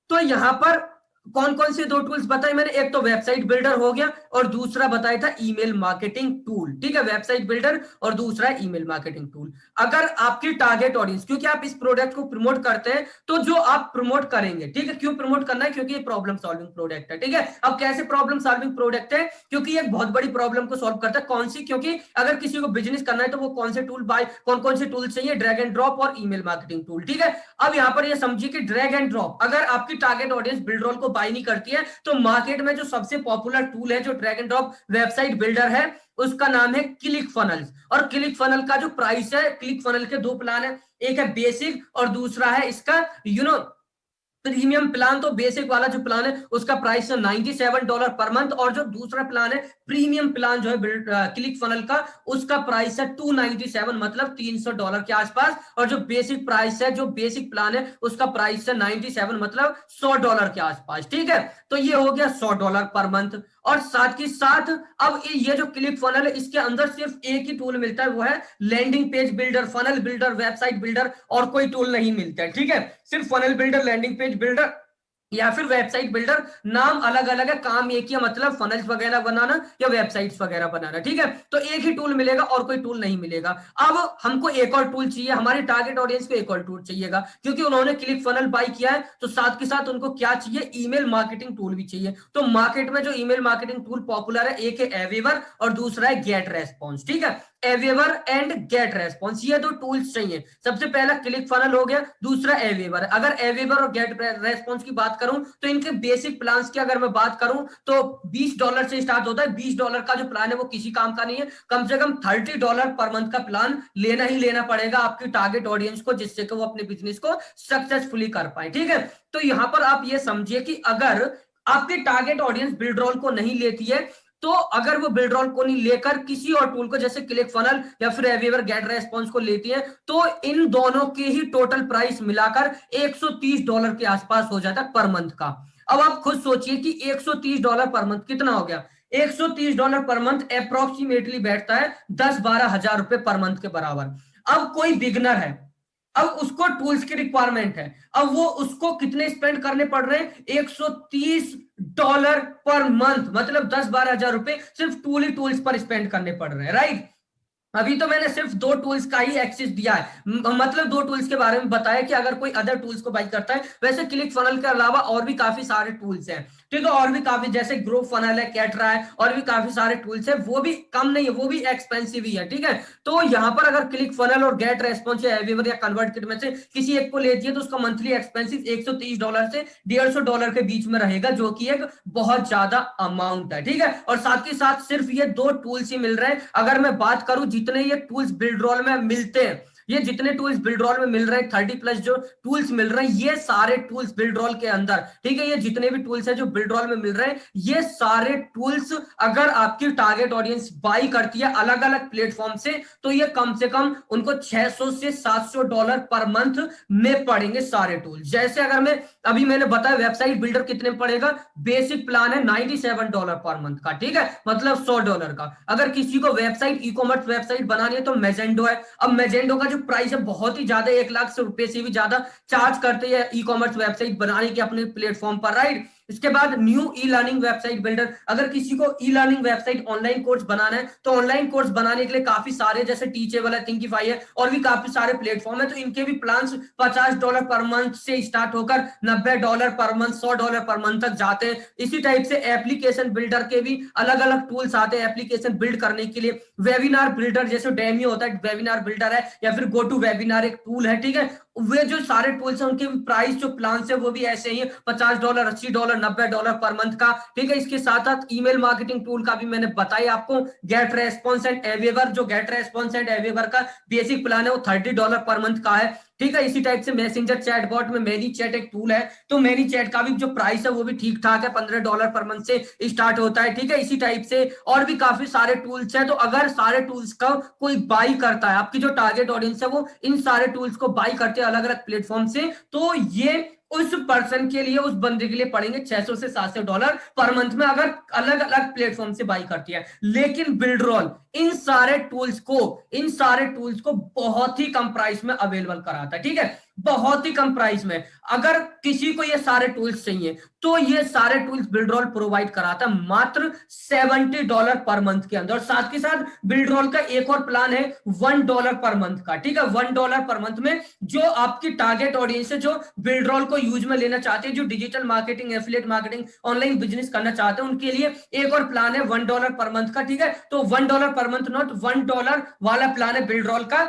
तो यहाँ पर कौन कौन से दो टूल्स बताए मैंने, एक तो वेबसाइट बिल्डर हो गया और दूसरा बताया था ईमेल मार्केटिंग टूल। ठीक है, वेबसाइट बिल्डर और दूसरा ईमेल मार्केटिंग टूल। अगर आपकी टारगेट ऑडियंस, क्योंकि आप इस प्रोडक्ट को प्रमोट करते हैं, तो जो आप प्रमोट करेंगे, ठीक है, क्यों प्रमोट करना है, क्योंकि ये प्रॉब्लम सॉल्विंग प्रोडक्ट है। ठीक है, अब कैसे प्रॉब्लम सॉल्विंग प्रोडक्ट है, क्योंकि ये एक बहुत बड़ी प्रॉब्लम को सॉल्व करता है। कौन सी, क्योंकि अगर किसी को बिजनेस करना है तो वो कौन से टूल बाय, कौन कौन से टूल चाहिए, ड्रैग एंड ड्रॉप और ईमेल मार्केटिंग टूल। ठीक है, अब यहां पर ये समझिए कि ड्रैग एंड ड्रॉप, अगर आपकी टारगेट ऑडियंस बिल्डरोल को बाय नहीं करती है, तो मार्केट में जो सबसे पॉपुलर टूल है जो drag and drop website builder है, उसका नाम है क्लिक फनल। और क्लिक फनल का जो प्राइस है, क्लिक फनल के दो प्लान है, एक है बेसिक और दूसरा है इसका प्रीमियम प्लान। तो बेसिक वाला जो प्लान है उसका प्राइस है $97 पर मंथ, और जो दूसरा प्लान है प्रीमियम प्लान जो है क्लिक फनल का, उसका प्राइस है $297, मतलब $300 के आसपास। और जो बेसिक प्राइस है, जो बेसिक प्लान है, उसका प्राइस है 97, मतलब $100 के आसपास। ठीक है, तो ये हो गया $100 पर मंथ। और साथ ही साथ अब ये जो क्लिक फनल है, इसके अंदर सिर्फ एक ही टूल मिलता है, वो है landing page builder, funnel builder, website builder, और कोई टूल नहीं मिलता है। ठीक है, सिर्फ funnel builder, landing page builder या फिर वेबसाइट बिल्डर, नाम अलग अलग है, काम एक ही है, मतलब फनल्स वगैरह बनाना या वेबसाइट्स वगैरह बनाना। ठीक है, तो एक ही टूल मिलेगा और कोई टूल नहीं मिलेगा। अब हमको एक और टूल चाहिए, हमारी टारगेट ऑडियंस को एक और टूल चाहिएगा, क्योंकि उन्होंने क्लिक फनल बाय किया है, तो साथ के साथ उनको क्या चाहिए, ईमेल मार्केटिंग टूल भी चाहिए। तो मार्केट में जो ईमेल मार्केटिंग टूल पॉपुलर है, एक है एवेवर और दूसरा है गेट रेस्पॉन्स। ठीक है, एवेवर एंड गेट रेस्पॉन्स, ये दो टूल्स चाहिए। सबसे पहला क्लिक फनल हो गया, दूसरा एवेवर। अगर एवेवर और गेट रेस्पॉन्स की बात करूं, तो इनके बेसिक प्लान्स की अगर मैं बात करूं, तो $20 से स्टार्ट होता है। $20 का जो प्लान है वो किसी काम का नहीं है, कम से कम $30 पर मंथ का प्लान लेना ही लेना पड़ेगा आपकी टारगेट ऑडियंस को, जिससे कि वो अपने बिजनेस को सक्सेसफुली कर पाए। ठीक है, तो यहां पर आप ये समझिए कि अगर आपकी टारगेट ऑडियंस बिल्डरोल को नहीं लेती है, तो अगर वो बिल्डरोल को नहीं लेकर किसी और टूल को, जैसे क्लिक फनल या फिर एवेवर गेट रेस्पॉन्स को लेती है, तो इन दोनों के ही टोटल प्राइस मिलाकर $130 के आसपास हो जाता है पर मंथ का। अब आप खुद सोचिए कि $130 पर मंथ कितना हो गया। $130 पर मंथ अप्रोक्सीमेटली बैठता है 10-12 हजार रुपए पर मंथ के बराबर। अब कोई बिगनर है, अब उसको टूल्स की रिक्वायरमेंट है, अब वो उसको कितने स्पेंड करने पड़ रहे हैं, $130 पर मंथ, मतलब 10-12 हजार रुपए सिर्फ टूल्स पर स्पेंड करने पड़ रहे हैं। राइट, अभी तो मैंने सिर्फ दो टूल्स का ही एक्सेस दिया है, मतलब दो टूल्स के बारे में बताया कि अगर कोई अदर टूल्स को बाई करता है। वैसे क्लिक फनल के अलावा और भी काफी सारे टूल्स हैं। ठीक है, और भी काफी, जैसे ग्रो फनल है, कैटरा है, और भी काफी सारे टूल्स है, वो भी कम नहीं है, वो भी एक्सपेंसिव ही है। ठीक है, तो यहां पर अगर क्लिक फनल और गेट रेस्पॉन्स या एवेवर या कन्वर्ट में से किसी एक को लेती है, तो उसका मंथली एक्सपेंसिव $130 से $150 के बीच में रहेगा, जो कि एक बहुत ज्यादा अमाउंट है। ठीक है, और साथ ही साथ सिर्फ ये दो टूल्स ही मिल रहे हैं। अगर मैं बात करूं जितने ये टूल्स बिल्डरोल में मिलते हैं, ये जितने टूल्स बिल्डरोल में मिल रहे हैं, 30+ जो टूल्स मिल रहे हैं, ये सारे टूल्स बिल्डरोल के अंदर, ठीक है, ये जितने भी टूल्स हैं जो बिल्डरोल में मिल रहे हैं, ये सारे टूल्स अगर आपकी टारगेट ऑडियंस बाई करती है अलग अलग प्लेटफॉर्म से, तो ये कम से कम उनको $600 से $700 पर मंथ में पड़ेंगे सारे टूल्स। जैसे अगर मैं अभी मैंने बताया वेबसाइट बिल्डर कितने में पड़ेगा, बेसिक प्लान है $97 पर मंथ का। ठीक है, मतलब $100 का। अगर किसी को वेबसाइट, ई कॉमर्स वेबसाइट बनानी है, तो मेजेंडो है। अब मेजेंडो का जो प्राइस है बहुत ही ज्यादा, 1 लाख से रुपए से भी ज्यादा चार्ज करते हैं ई कॉमर्स वेबसाइट बनाने के अपने प्लेटफॉर्म पर। राइट, इसके बाद new e learning website builder, अगर किसी को e learning website online course बनाना है, तो ऑनलाइन कोर्स बनाने के लिए काफी सारे, जैसे टीचेबल है, थिंकिफाई है, और भी काफी सारे प्लेटफॉर्म है, तो इनके भी प्लान्स $50 पर मंथ से स्टार्ट होकर $90 पर मंथ, $100 पर मंथ तक जाते हैं। इसी टाइप से एप्लीकेशन बिल्डर के भी अलग अलग टूल्स आते हैं एप्लीकेशन बिल्ड करने के लिए। वेबिनार बिल्डर, जैसे डेमियो होता है, वेबिनार बिल्डर है, या फिर गो टू वेबिनार एक टूल है। ठीक है, वे जो सारे टूल्स हैं उनके प्राइस, जो प्लान है, वो भी ऐसे ही है, $50, $80, $90 पर मंथ का। ठीक है, इसके साथ साथ ईमेल मार्केटिंग टूल का भी मैंने बताया आपको, गेट रेस्पॉन्स एंड एवेवर। जो गेट रेस्पॉन्स एंड एवेवर का बेसिक प्लान है वो $30 पर मंथ का है। ठीक है, इसी टाइप से मैसेंजर चैटबॉट में मैनी चैट एक टूल है, तो मैनी चैट का भी जो प्राइस है वो भी ठीक ठाक है, $15 पर मंथ से स्टार्ट होता है। ठीक है, इसी टाइप से और भी काफी सारे टूल्स हैं। तो अगर सारे टूल्स का कोई बाई करता है, आपकी जो टारगेट ऑडियंस है वो इन सारे टूल्स को बाई करते हैं अलग अलग प्लेटफॉर्म से, तो ये उस पर्सन के लिए, उस बंदे के लिए पड़ेंगे $600 से $700 पर मंथ में, अगर अलग अलग प्लेटफॉर्म से बाई करती है। लेकिन बिल्डरोल इन सारे टूल्स को बहुत ही कम प्राइस में अवेलेबल कराता है। ठीक है, बहुत ही कम प्राइस में। अगर किसी को ये सारे टूल्स चाहिए तो ये सारे टूल्स बिल्डरोल प्रोवाइड कराता है मात्र $70 पर मंथ के अंदर। और साथ के साथ बिल्डरोल का एक और प्लान है $1 पर मंथ का, ठीक है, $1 पर मंथ में जो आपकी टारगेट ऑडियंस है, जो बिल्डरोल को यूज में लेना चाहते हैं, जो digital marketing, affiliate marketing, online business करना चाहते हैं, उनके लिए एक और प्लान है $1 पर मंथ का, ठीक है। तो $1 पर मंथ नॉट $1 वाला प्लान है बिल्डरोल का।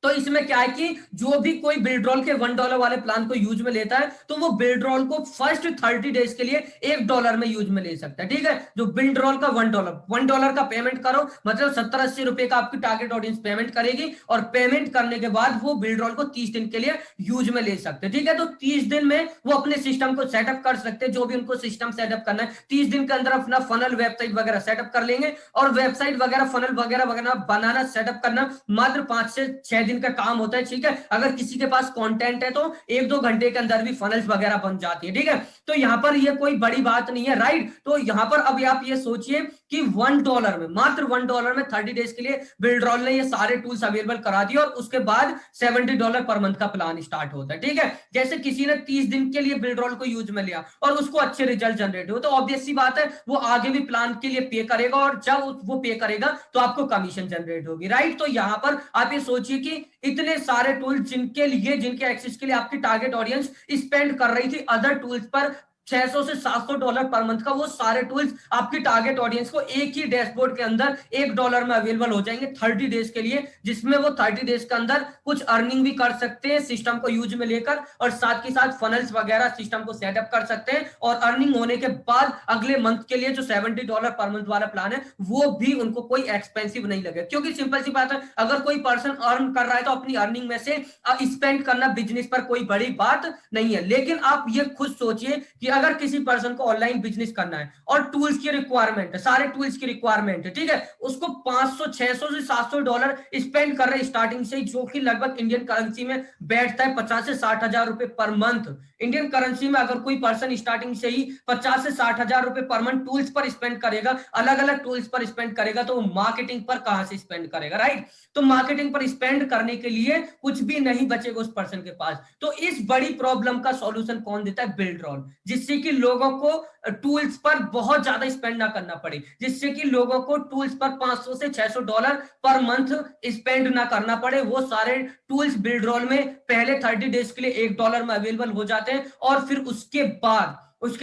तो इसमें क्या है कि जो भी कोई बिल्डरोल के $1 वाले प्लान को यूज में लेता है तो वो बिल्डरोल को फर्स्ट 30 डेज के लिए $1 में यूज में ले सकता है, ठीक है। जो बिल्डरोल का $1 का पेमेंट करो मतलब 70-80 रुपए का आपकी टारगेट ऑडियंस पेमेंट करेगी, और पेमेंट करने के बाद वो बिल्डरोल को 30 दिन के लिए यूज में ले सकते हैं, ठीक है। तो 30 दिन में वो अपने सिस्टम को सेटअप कर सकते हैं, जो भी उनको सिस्टम सेटअप करना है 30 दिन के अंदर अपना फनल, वेबसाइट वगैरह सेटअप कर लेंगे। और वेबसाइट वगैरह, फनल वगैरह वगैरह बनाना, सेटअप करना मात्र 5 से 6 दिन का काम होता है, ठीक है। अगर किसी के पास कंटेंट है तो 1-2 घंटे के अंदर भी फनल्स वगैरह बन जाती है, ठीक है। तो यहां पर ये कोई बड़ी बात नहीं है, राइट। तो यहां पर अभी आप ये सोचिए कि $1 में, मात्र $1 में 30 डेज के लिए बिल्डरोल ने ये सारे टूल्स अवेलेबल करा दिए, और उसके बाद $70 पर मंथ का प्लान स्टार्ट होता है, ठीक है। जैसे किसी ने 30 दिन के लिए बिल्डरोल को यूज में लिया और उसको अच्छे रिजल्ट जनरेट हो, तो ऑब्वियस सी बात है वो आगे भी प्लान के लिए पे करेगा, और जब वो पे करेगा तो आपको कमीशन जनरेट होगी, राइट। तो यहां पर आप ये सोचिए कि इतने सारे टूल्स जिनके लिए, जिनके एक्सेस के लिए आपकी टारगेट ऑडियंस स्पेंड कर रही थी अदर टूल्स पर $600 से $700 पर मंथ का, वो सारे टूल्स आपकी टारगेट ऑडियंस को एक ही डैशबोर्ड के अंदर $1 में अवेलेबल हो जाएंगे 30 डेज के लिए, जिसमें वो 30 डेज के अंदर कुछ अर्निंग भी कर सकते हैं सिस्टम को यूज में लेकर, और साथ के साथ फनल्स वगैरह सिस्टम को सेटअप कर सकते हैं। और अर्निंग होने के बाद अगले मंथ के लिए जो $70 पर मंथ वाला प्लान है वो भी उनको कोई एक्सपेंसिव नहीं लगे, क्योंकि सिंपल सी बात है, अगर कोई पर्सन अर्न कर रहा है तो अपनी अर्निंग में से स्पेंड करना बिजनेस पर कोई बड़ी बात नहीं है। लेकिन आप ये खुद सोचिए कि अगर किसी पर्सन को ऑनलाइन बिजनेस करना है और टूल्स की रिक्वायरमेंट है, सारे टूल्स की रिक्वायरमेंट है, ठीक है, उसको 500, 600 से $700 स्पेंड कर रहे हैं स्टार्टिंग से, जो कि लगभग इंडियन करेंसी में बैठता है 50 से 60 हजार रुपए पर मंथ। इंडियन करेंसी में अगर कोई पर्सन स्टार्टिंग से ही 50 से 60 हजार रुपए पर मंथ टूल्स पर स्पेंड करेगा, अलग अलग टूल्स पर स्पेंड करेगा, तो वो मार्केटिंग पर कहां से स्पेंड करेगा, राइट। तो मार्केटिंग पर स्पेंड करने के लिए कुछ भी नहीं बचेगा उस पर्सन के पास। तो इस बड़ी प्रॉब्लम का सॉल्यूशन कौन देता है? बिल्डरोल, जिससे कि लोगों को टूल्स पर बहुत ज्यादा स्पेंड ना करना पड़े, जिससे कि लोगों को टूल्स पर $500 से $600 पर मंथ स्पेंड ना करना पड़े। वो सारे टूल्स बिल्डरोल में पहले 30 डेज के लिए $1 में अवेलेबल हो जाते हैं, और फिर उसके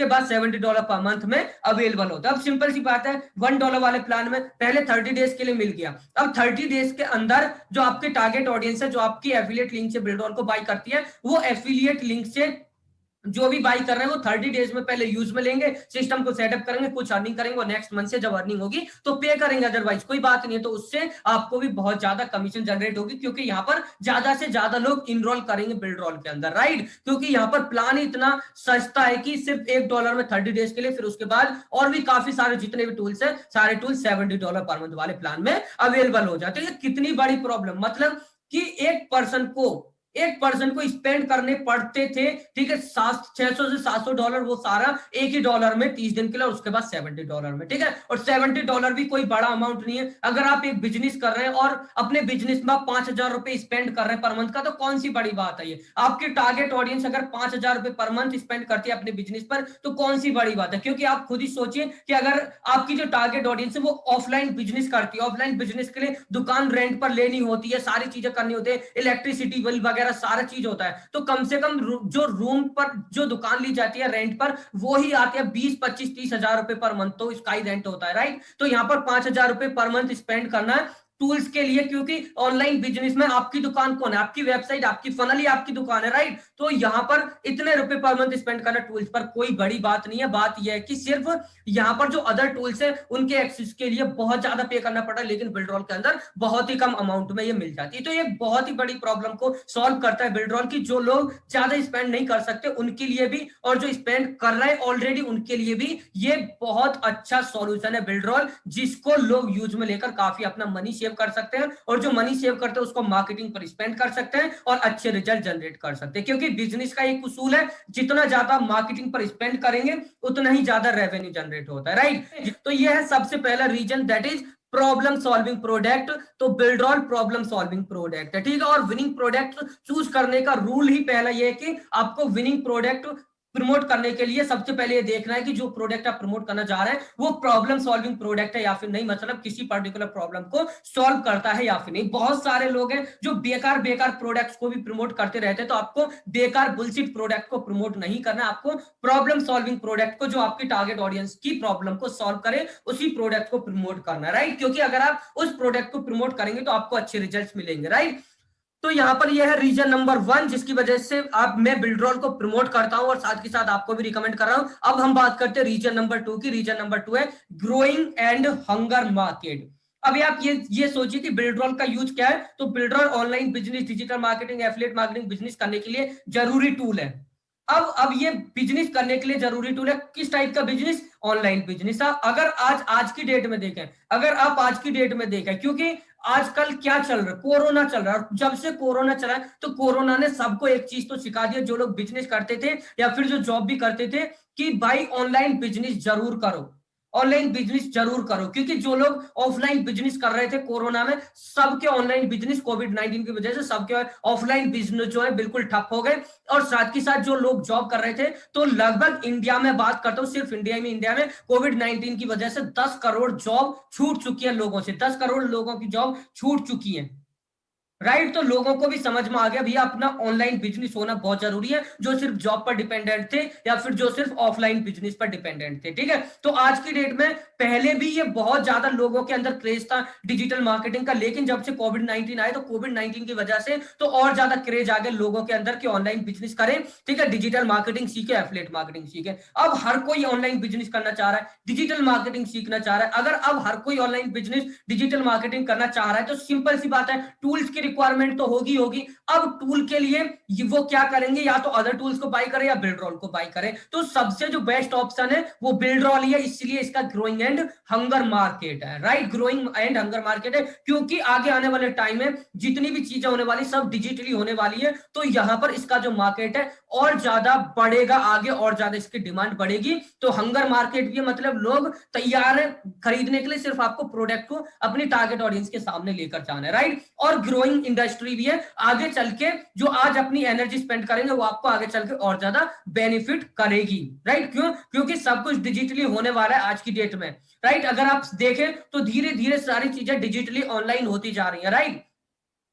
बाद $70 पर मंथ में अवेलेबल होता है। अब सिंपल सी बात है, $1 वाले प्लान में पहले 30 डेज के लिए मिल गया। अब 30 डेज के अंदर जो आपके टारगेट ऑडियंस है, जो आपकी एफिलिएट लिंक से बिल्डरोल को बाई करती है, वो एफिलिएट लिंक से जो भी बाई कर रहे हैं वो 30 डेज में पहले यूज में लेंगे, सिस्टम को सेटअप करेंगे, कुछ अर्निंग करेंगे, और नेक्स्ट मंथ से जब अर्निंग होगी तो पे करेंगे, अदरवाइज कोई बात नहीं है। तो उससे आपको भी बहुत ज्यादा कमीशन जनरेट होगी, क्योंकि यहाँ पर ज्यादा से ज्यादा लोग इनरोल करेंगे बिल्डरोल के अंदर, राइट। क्योंकि यहाँ पर प्लान इतना सस्ता है कि सिर्फ $1 में 30 डेज के लिए, फिर उसके बाद और भी काफी सारे जितने भी टूल्स है, सारे टूल्स $70 पर मंथ वाले प्लान में अवेलेबल हो जाते हैं। ये कितनी बड़ी प्रॉब्लम, मतलब कि एक पर्सन को स्पेंड करने पड़ते थे, ठीक है, 600 से $700, वो सारा एक ही डॉलर में 30 दिन के लिए, और उसके बाद $70 में, ठीक है। और $70 भी कोई बड़ा अमाउंट नहीं है। अगर आप एक बिजनेस कर रहे हैं और अपने बिजनेस में आप 5,000 रुपए स्पेंड कर रहे हैं पर मंथ का, तो कौन सी बड़ी बात है ये। आपकी टारगेट ऑडियंस अगर 5,000 रुपए पर मंथ स्पेंड करती है अपने बिजनेस पर, तो कौन सी बड़ी बात है। क्योंकि आप खुद ही सोचिए कि अगर आपकी जो टारगेट ऑडियंस है वो ऑफलाइन बिजनेस करती है, ऑफलाइन बिजनेस के लिए दुकान रेंट पर लेनी होती है, सारी चीजें करनी होती है, इलेक्ट्रिसिटी बिल वगैरह सारा चीज होता है, तो कम से कम जो रूम पर जो दुकान ली जाती है रेंट पर, वो ही आती है 20, 25, 30 हजार रुपए पर मंथ, तो इसका ही रेंट होता है, राइट। तो यहाँ पर 5,000 रुपए पर मंथ स्पेंड करना है टूल्स के लिए, क्योंकि ऑनलाइन बिजनेस में आपकी दुकान कौन है? आपकी वेबसाइट, आपकी फनल ही आपकी दुकान है, राइट। तो यहाँ पर इतने रुपए पर मंथ स्पेंड करना टूल्स पर कोई बड़ी बात नहीं है। बात यह है कि सिर्फ यहाँ पर जो अदर टूल्स है उनके एक्सेस के लिए बहुत ज्यादा पे करना पड़ा है, लेकिन बिल्डरोल के अंदर बहुत ही कम अमाउंट में ये मिल जाती है। तो ये बहुत ही बड़ी प्रॉब्लम को सॉल्व करता है बिल्डरोल की, जो लोग ज्यादा स्पेंड नहीं कर सकते उनके लिए भी, और जो स्पेंड कर रहे हैं ऑलरेडी उनके लिए भी ये बहुत अच्छा सॉल्यूशन है बिल्डरोल, जिसको लोग यूज में लेकर काफी अपना मनी सेव कर सकते हैं, और जो मनी सेव करते हैं उसको मार्केटिंग पर स्पेंड कर सकते हैं और अच्छे रिजल्ट जनरेट कर सकते हैं। क्योंकि बिजनेस का एक उसूल है, जितना ज्यादा मार्केटिंग पर स्पेंड करेंगे उतना ही ज्यादा रेवेन्यू जनरेट होता है, राइट। तो ये है सबसे पहला reason, that is problem solving product, तो बिल्डरॉल प्रॉब्लम सॉल्विंग प्रोडक्ट है, ठीक है। और विनिंग प्रोडक्ट चूज करने का रूल ही पहला ये है कि आपको विनिंग प्रोडक्ट प्रमोट करने के लिए सबसे पहले ये देखना है कि जो प्रोडक्ट आप प्रमोट करना चाह रहे हैं वो प्रॉब्लम सॉल्विंग प्रोडक्ट है या फिर नहीं, मतलब किसी पर्टिकुलर प्रॉब्लम को सॉल्व करता है या फिर नहीं। बहुत सारे लोग हैं जो बेकार बेकार प्रोडक्ट्स को भी प्रमोट करते रहते हैं, तो आपको बेकार बुलशिट प्रोडक्ट को प्रमोट नहीं करना, आपको प्रॉब्लम सॉल्विंग प्रोडक्ट को, जो आपकी टारगेट ऑडियंस की प्रॉब्लम को सॉल्व करे, उसी प्रोडक्ट को प्रमोट करना, राइट। क्योंकि अगर आप उस प्रोडक्ट को प्रमोट करेंगे तो आपको अच्छे रिजल्ट्स मिलेंगे, राइट। तो यहाँ पर यह है रीजन नंबर 1, जिसकी वजह से आप मैं बिल्डरॉल को प्रमोट करता हूं और साथ के साथ आपको भी रिकमेंड कर रहा हूं। अब हम बात करते हैं रीजन नंबर 2 की। रीजन नंबर 2 है ग्रोइंग एंड हंगर मार्केट। अभी आप ये सोचिए कि बिल्डरॉल का यूज क्या है। तो Builderall online business, digital marketing, affiliate marketing business करने के लिए जरूरी टूल है। अब ये बिजनेस करने के लिए जरूरी टूल है। किस टाइप का बिजनेस? Online business. अगर आज की डेट में देखें, अगर आप आज की डेट में देखें, क्योंकि आजकल क्या चल रहा है, कोरोना चल रहा है। जब से कोरोना चला है तो कोरोना ने सबको एक चीज तो सिखा दिया, जो लोग बिजनेस करते थे या फिर जो जॉब भी करते थे, कि भाई ऑनलाइन बिजनेस जरूर करो, ऑनलाइन बिजनेस जरूर करो। क्योंकि जो लोग ऑफलाइन बिजनेस कर रहे थे कोरोना में, सबके ऑनलाइन बिजनेस कोविड-19 की वजह से सबके ऑफलाइन बिजनेस जो है बिल्कुल ठप हो गए। और साथ ही साथ जो लोग जॉब कर रहे थे, तो लगभग इंडिया में बात करता हूं, सिर्फ इंडिया में कोविड-19 की वजह से 10 करोड़ जॉब छूट चुकी है लोगों से, 10 करोड़ लोगों की जॉब छूट चुकी है, राइट। तो लोगों को भी समझ में आ गया भैया अपना ऑनलाइन बिजनेस होना बहुत जरूरी है, जो सिर्फ जॉब पर डिपेंडेंट थे या फिर जो सिर्फ ऑफलाइन बिजनेस पर डिपेंडेंट थे, ठीक है। तो आज की डेट में, पहले भी ये बहुत ज्यादा लोगों के अंदर क्रेज था डिजिटल मार्केटिंग का, लेकिन जब से कोविड-19 आए तो कोविड-19 की वजह से तो और ज्यादा क्रेज आ गया लोगों के अंदर कि ऑनलाइन बिजनेस करें, ठीक है, डिजिटल मार्केटिंग सीखे, एफिलिएट मार्केटिंग सीखे। अब हर कोई ऑनलाइन बिजनेस करना चाह रहा है, डिजिटल मार्केटिंग सीखना चाह रहा है। अगर अब हर कोई ऑनलाइन बिजनेस, डिजिटल मार्केटिंग करना चाह रहा है, तो सिंपल सी बात है, टूल्स की रिक्वायरमेंट तो होगी। अब टूल के लिए वो क्या करेंगे, या तो अदर टूल्स को बाय करें या बिल्डरॉल को बाय करें। तो सबसे जो बेस्ट ऑप्शन है वो बिल्डरॉल ही है, इसलिए इसका ग्रोइंग एंड हंगर मार्केट है, right. Growing and hunger market है क्योंकि आगे आने वाले टाइम में जितनी भी चीजें होने वाली सब डिजिटली होने वाली है, तो यहां पर इसका जो मार्केट है और ज्यादा बढ़ेगा आगे, और ज्यादा इसकी डिमांड बढ़ेगी। तो हंगर मार्केट भी मतलब लोग तैयार है खरीदने के लिए, सिर्फ आपको प्रोडक्ट को अपनी टारगेट ऑडियंस के सामने लेकर जाना है, राइट। और ग्रोइंग इंडस्ट्री भी है, आगे चल के जो आज अपनी एनर्जी स्पेंड करेंगे वो आपको आगे चल के और ज्यादा बेनिफिट करेगी, राइट। क्यों? क्योंकि सब कुछ डिजिटली होने वाला है आज की डेट में, राइट। अगर आप देखें तो धीरे धीरे सारी चीजें डिजिटली ऑनलाइन होती जा रही है, राइट।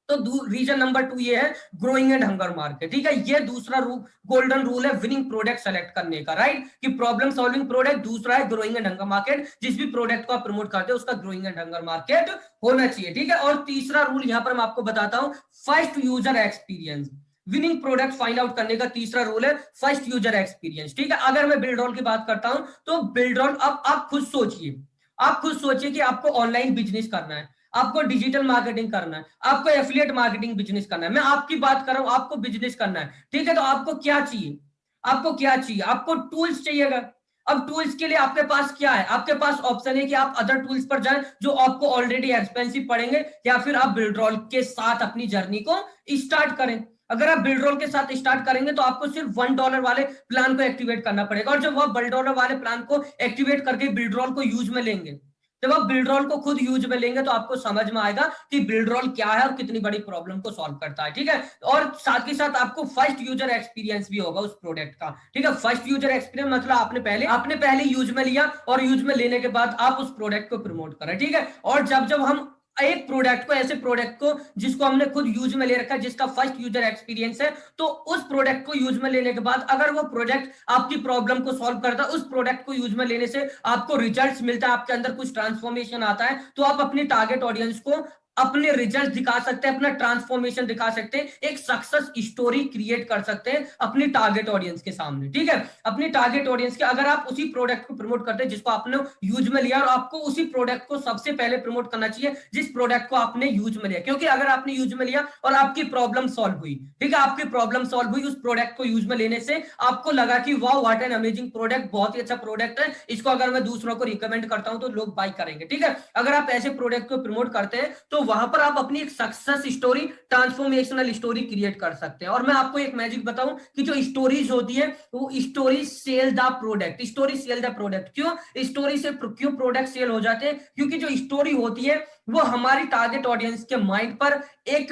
तो रीजन नंबर 2 ये है ग्रोइंग एंड हंगर मार्केट, ठीक है। ये दूसरा गोल्डन रूल है विनिंग प्रोडक्ट सेलेक्ट करने का, राइट, कि प्रॉब्लम सॉल्विंग प्रोडक्ट। दूसरा है ग्रोइंग एंड हंगर मार्केट, जिस भी प्रोडक्ट को आप प्रमोट करते हो उसका ग्रोइंग एंड हंगर मार्केट होना चाहिए, ठीक है। और तीसरा रूल यहां पर मैं आपको बताता हूं, first user experience. Winning product find out करने का तीसरा रूल है फर्स्ट यूजर एक्सपीरियंस, ठीक है। अगर मैं बिल्डरॉल की बात करता हूं, तो बिल्डरॉल, अब आप खुद सोचिए, आप खुद सोचिए कि आपको ऑनलाइन बिजनेस करना है, आपको डिजिटल मार्केटिंग करना है, आपको एफिलिएट मार्केटिंग बिजनेस करना है। मैं आपकी बात कर रहा हूं, आपको बिजनेस करना है, ठीक है। तो आपको क्या चाहिए? आपको क्या चाहिए? आपको टूल्स चाहिएगा। अब टूल्स के लिए आपके पास क्या है? आपके पास ऑप्शन है कि आप अदर टूल्स पर जाएं जो आपको ऑलरेडी एक्सपेंसिव पड़ेंगे, या फिर आप बिल्डरॉल के साथ अपनी जर्नी को स्टार्ट करें। अगर आप बिल्डरॉल के साथ स्टार्ट करेंगे तो आपको सिर्फ $1 वाले प्लान को एक्टिवेट करना पड़ेगा, और जब आप $1 वाले प्लान को एक्टिवेट करके बिल्डरॉल को यूज में लेंगे, जब आप बिल्डरॉल को खुद यूज में लेंगे, तो आपको समझ में आएगा कि बिल्डरॉल क्या है और कितनी बड़ी प्रॉब्लम को सॉल्व करता है, ठीक है। और साथ ही साथ आपको फर्स्ट यूजर एक्सपीरियंस भी होगा उस प्रोडक्ट का, ठीक है। फर्स्ट यूजर एक्सपीरियंस मतलब आपने पहले यूज में लिया, और यूज में लेने के बाद आप उस प्रोडक्ट को प्रमोट करें, ठीक है। और जब हम एक प्रोडक्ट को, ऐसे प्रोडक्ट को जिसको हमने खुद यूज में ले रखा है, जिसका फर्स्ट यूजर एक्सपीरियंस है, तो उस प्रोडक्ट को यूज में लेने के बाद अगर वो प्रोडक्ट आपकी प्रॉब्लम को सॉल्व करता है, उस प्रोडक्ट को यूज में लेने से आपको रिजल्ट्स मिलता है, आपके अंदर कुछ ट्रांसफॉर्मेशन आता है, तो आप अपनी टारगेट ऑडियंस को अपने रिजल्ट दिखा सकते हैं, अपना ट्रांसफॉर्मेशन दिखा सकते हैं, एक सक्सेस स्टोरी क्रिएट कर सकते हैं अपनी टारगेट ऑडियंस के सामने, ठीक है। अपनी टारगेट ऑडियंस के, अगर आप उसी प्रोडक्ट को प्रमोट करते हैं जिसको आपने यूज में लिया, और आपको उसी प्रोडक्ट को सबसे पहले प्रमोट करना चाहिए जिस प्रोडक्ट को आपने यूज में लिया। क्योंकि अगर आपने यूज में लिया और आपकी प्रॉब्लम सॉल्व हुई, ठीक है, आपकी प्रॉब्लम सॉल्व हुई उस प्रोडक्ट को यूज में लेने से, आपको लगा कि wow what an amazing product, बहुत ही अच्छा प्रोडक्ट है, इसको अगर मैं दूसरों को रिकमेंड करता हूं तो लोग बाय करेंगे, ठीक है। अगर आप ऐसे प्रोडक्ट को प्रमोट करते हैं तो वहां पर आप अपनी एक success story, transformational story create कर सकते हैं। और मैं आपको एक मैजिक बताऊं कि जो स्टोरीज होती है वो story sell the product, story sell the product. क्यों स्टोरी से क्यों प्रोडक्ट सेल हो जाते हैं? क्योंकि जो स्टोरी होती है वो हमारी टारगेट ऑडियंस के माइंड पर एक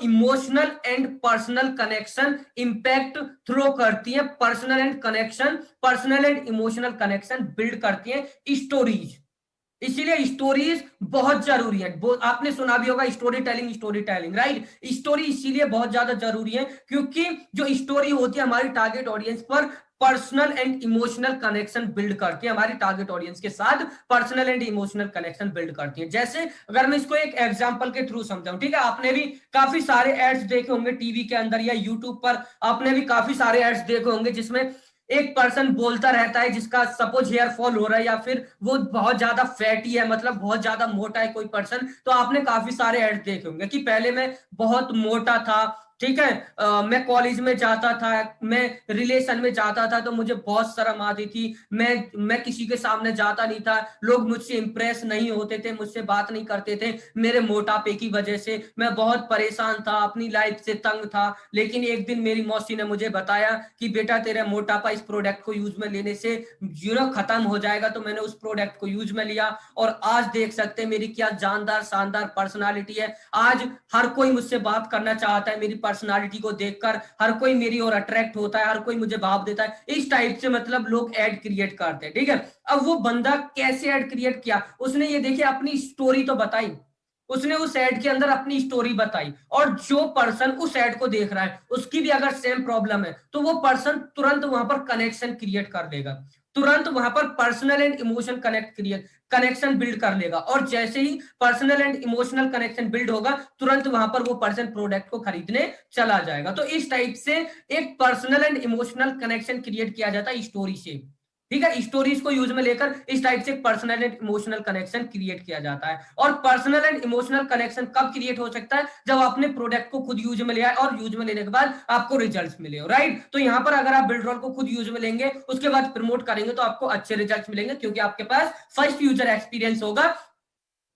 emotional and personal connection impact throw करती है। Personal and emotional connection build करती है स्टोरीज। इसीलिए स्टोरीज बहुत जरूरी है। आपने सुना भी होगा स्टोरी टेलिंग, राइट? स्टोरी इसीलिए बहुत ज्यादा जरूरी है क्योंकि जो स्टोरी होती है हमारी टारगेट ऑडियंस पर personal and emotional connection build करती है, हमारी टारगेट ऑडियंस के साथ personal and emotional connection build करती है। जैसे अगर मैं इसको एक एग्जांपल के थ्रू समझाऊं, ठीक है, आपने भी काफी सारे एड्स देखे होंगे टीवी के अंदर या यूट्यूब पर, आपने भी काफी सारे एड्स देखे होंगे जिसमें एक पर्सन बोलता रहता है जिसका सपोज हेयर फॉल हो रहा है या फिर वो बहुत ज्यादा फैटी है, मतलब बहुत ज्यादा मोटा है कोई पर्सन। तो आपने काफी सारे एड देखे होंगे कि पहले मैं बहुत मोटा था, ठीक है, मैं कॉलेज में जाता था, मैं रिलेशन में जाता था तो मुझे बहुत शर्म आती थी, मैं किसी के सामने जाता नहीं था, लोग मुझसे इंप्रेस नहीं होते थे, मुझसे बात नहीं करते थे मेरे मोटापे की वजह से, मैं बहुत परेशान था, अपनी लाइफ से तंग था। लेकिन एक दिन मेरी मौसी ने मुझे बताया कि बेटा तेरा मोटापा इस प्रोडक्ट को यूज में लेने से खत्म हो जाएगा। तो मैंने उस प्रोडक्ट को यूज में लिया और आज देख सकते हैं मेरी क्या जानदार शानदार पर्सनालिटी है। आज हर कोई मुझसे बात करना चाहता है, मेरी पर्सनालिटी को देखकर हर कोई मेरी ओर अट्रैक्ट होता है, हर कोई मुझे भाव देता है। इस टाइप से मतलब लोग ऐड क्रिएट करते हैं, ठीक है। अब वो बंदा कैसे ऐड क्रिएट किया? उसने ये देखिए अपनी स्टोरी तो बताई, उसने उस एड के अंदर अपनी स्टोरी बताई, और जो पर्सन उस एड को देख रहा है उसकी भी अगर सेम प्रॉब्लम है तो वो पर्सन तुरंत वहां पर कनेक्शन क्रिएट कर देगा, तुरंत वहां पर personal and emotional connection build कर लेगा। और जैसे ही personal and emotional connection build होगा तुरंत वहां पर वो पर्सन प्रोडक्ट को खरीदने चला जाएगा। तो इस टाइप से एक personal and emotional connection create किया जाता है स्टोरी से, ठीक है। स्टोरीज को यूज में लेकर इस टाइप से personal and emotional connection create किया जाता है। और पर्सनल एंड इमोशनल कनेक्शन कब क्रिएट हो सकता है? जब आपने प्रोडक्ट को खुद यूज में लिया है और यूज में लेने के बाद आपको रिजल्ट्स मिले हो, राइट? तो यहाँ पर अगर आप बिल्डरोल को खुद यूज में लेंगे उसके बाद प्रमोट करेंगे तो आपको अच्छे रिजल्ट्स मिलेंगे क्योंकि आपके पास फर्स्ट यूजर एक्सपीरियंस होगा।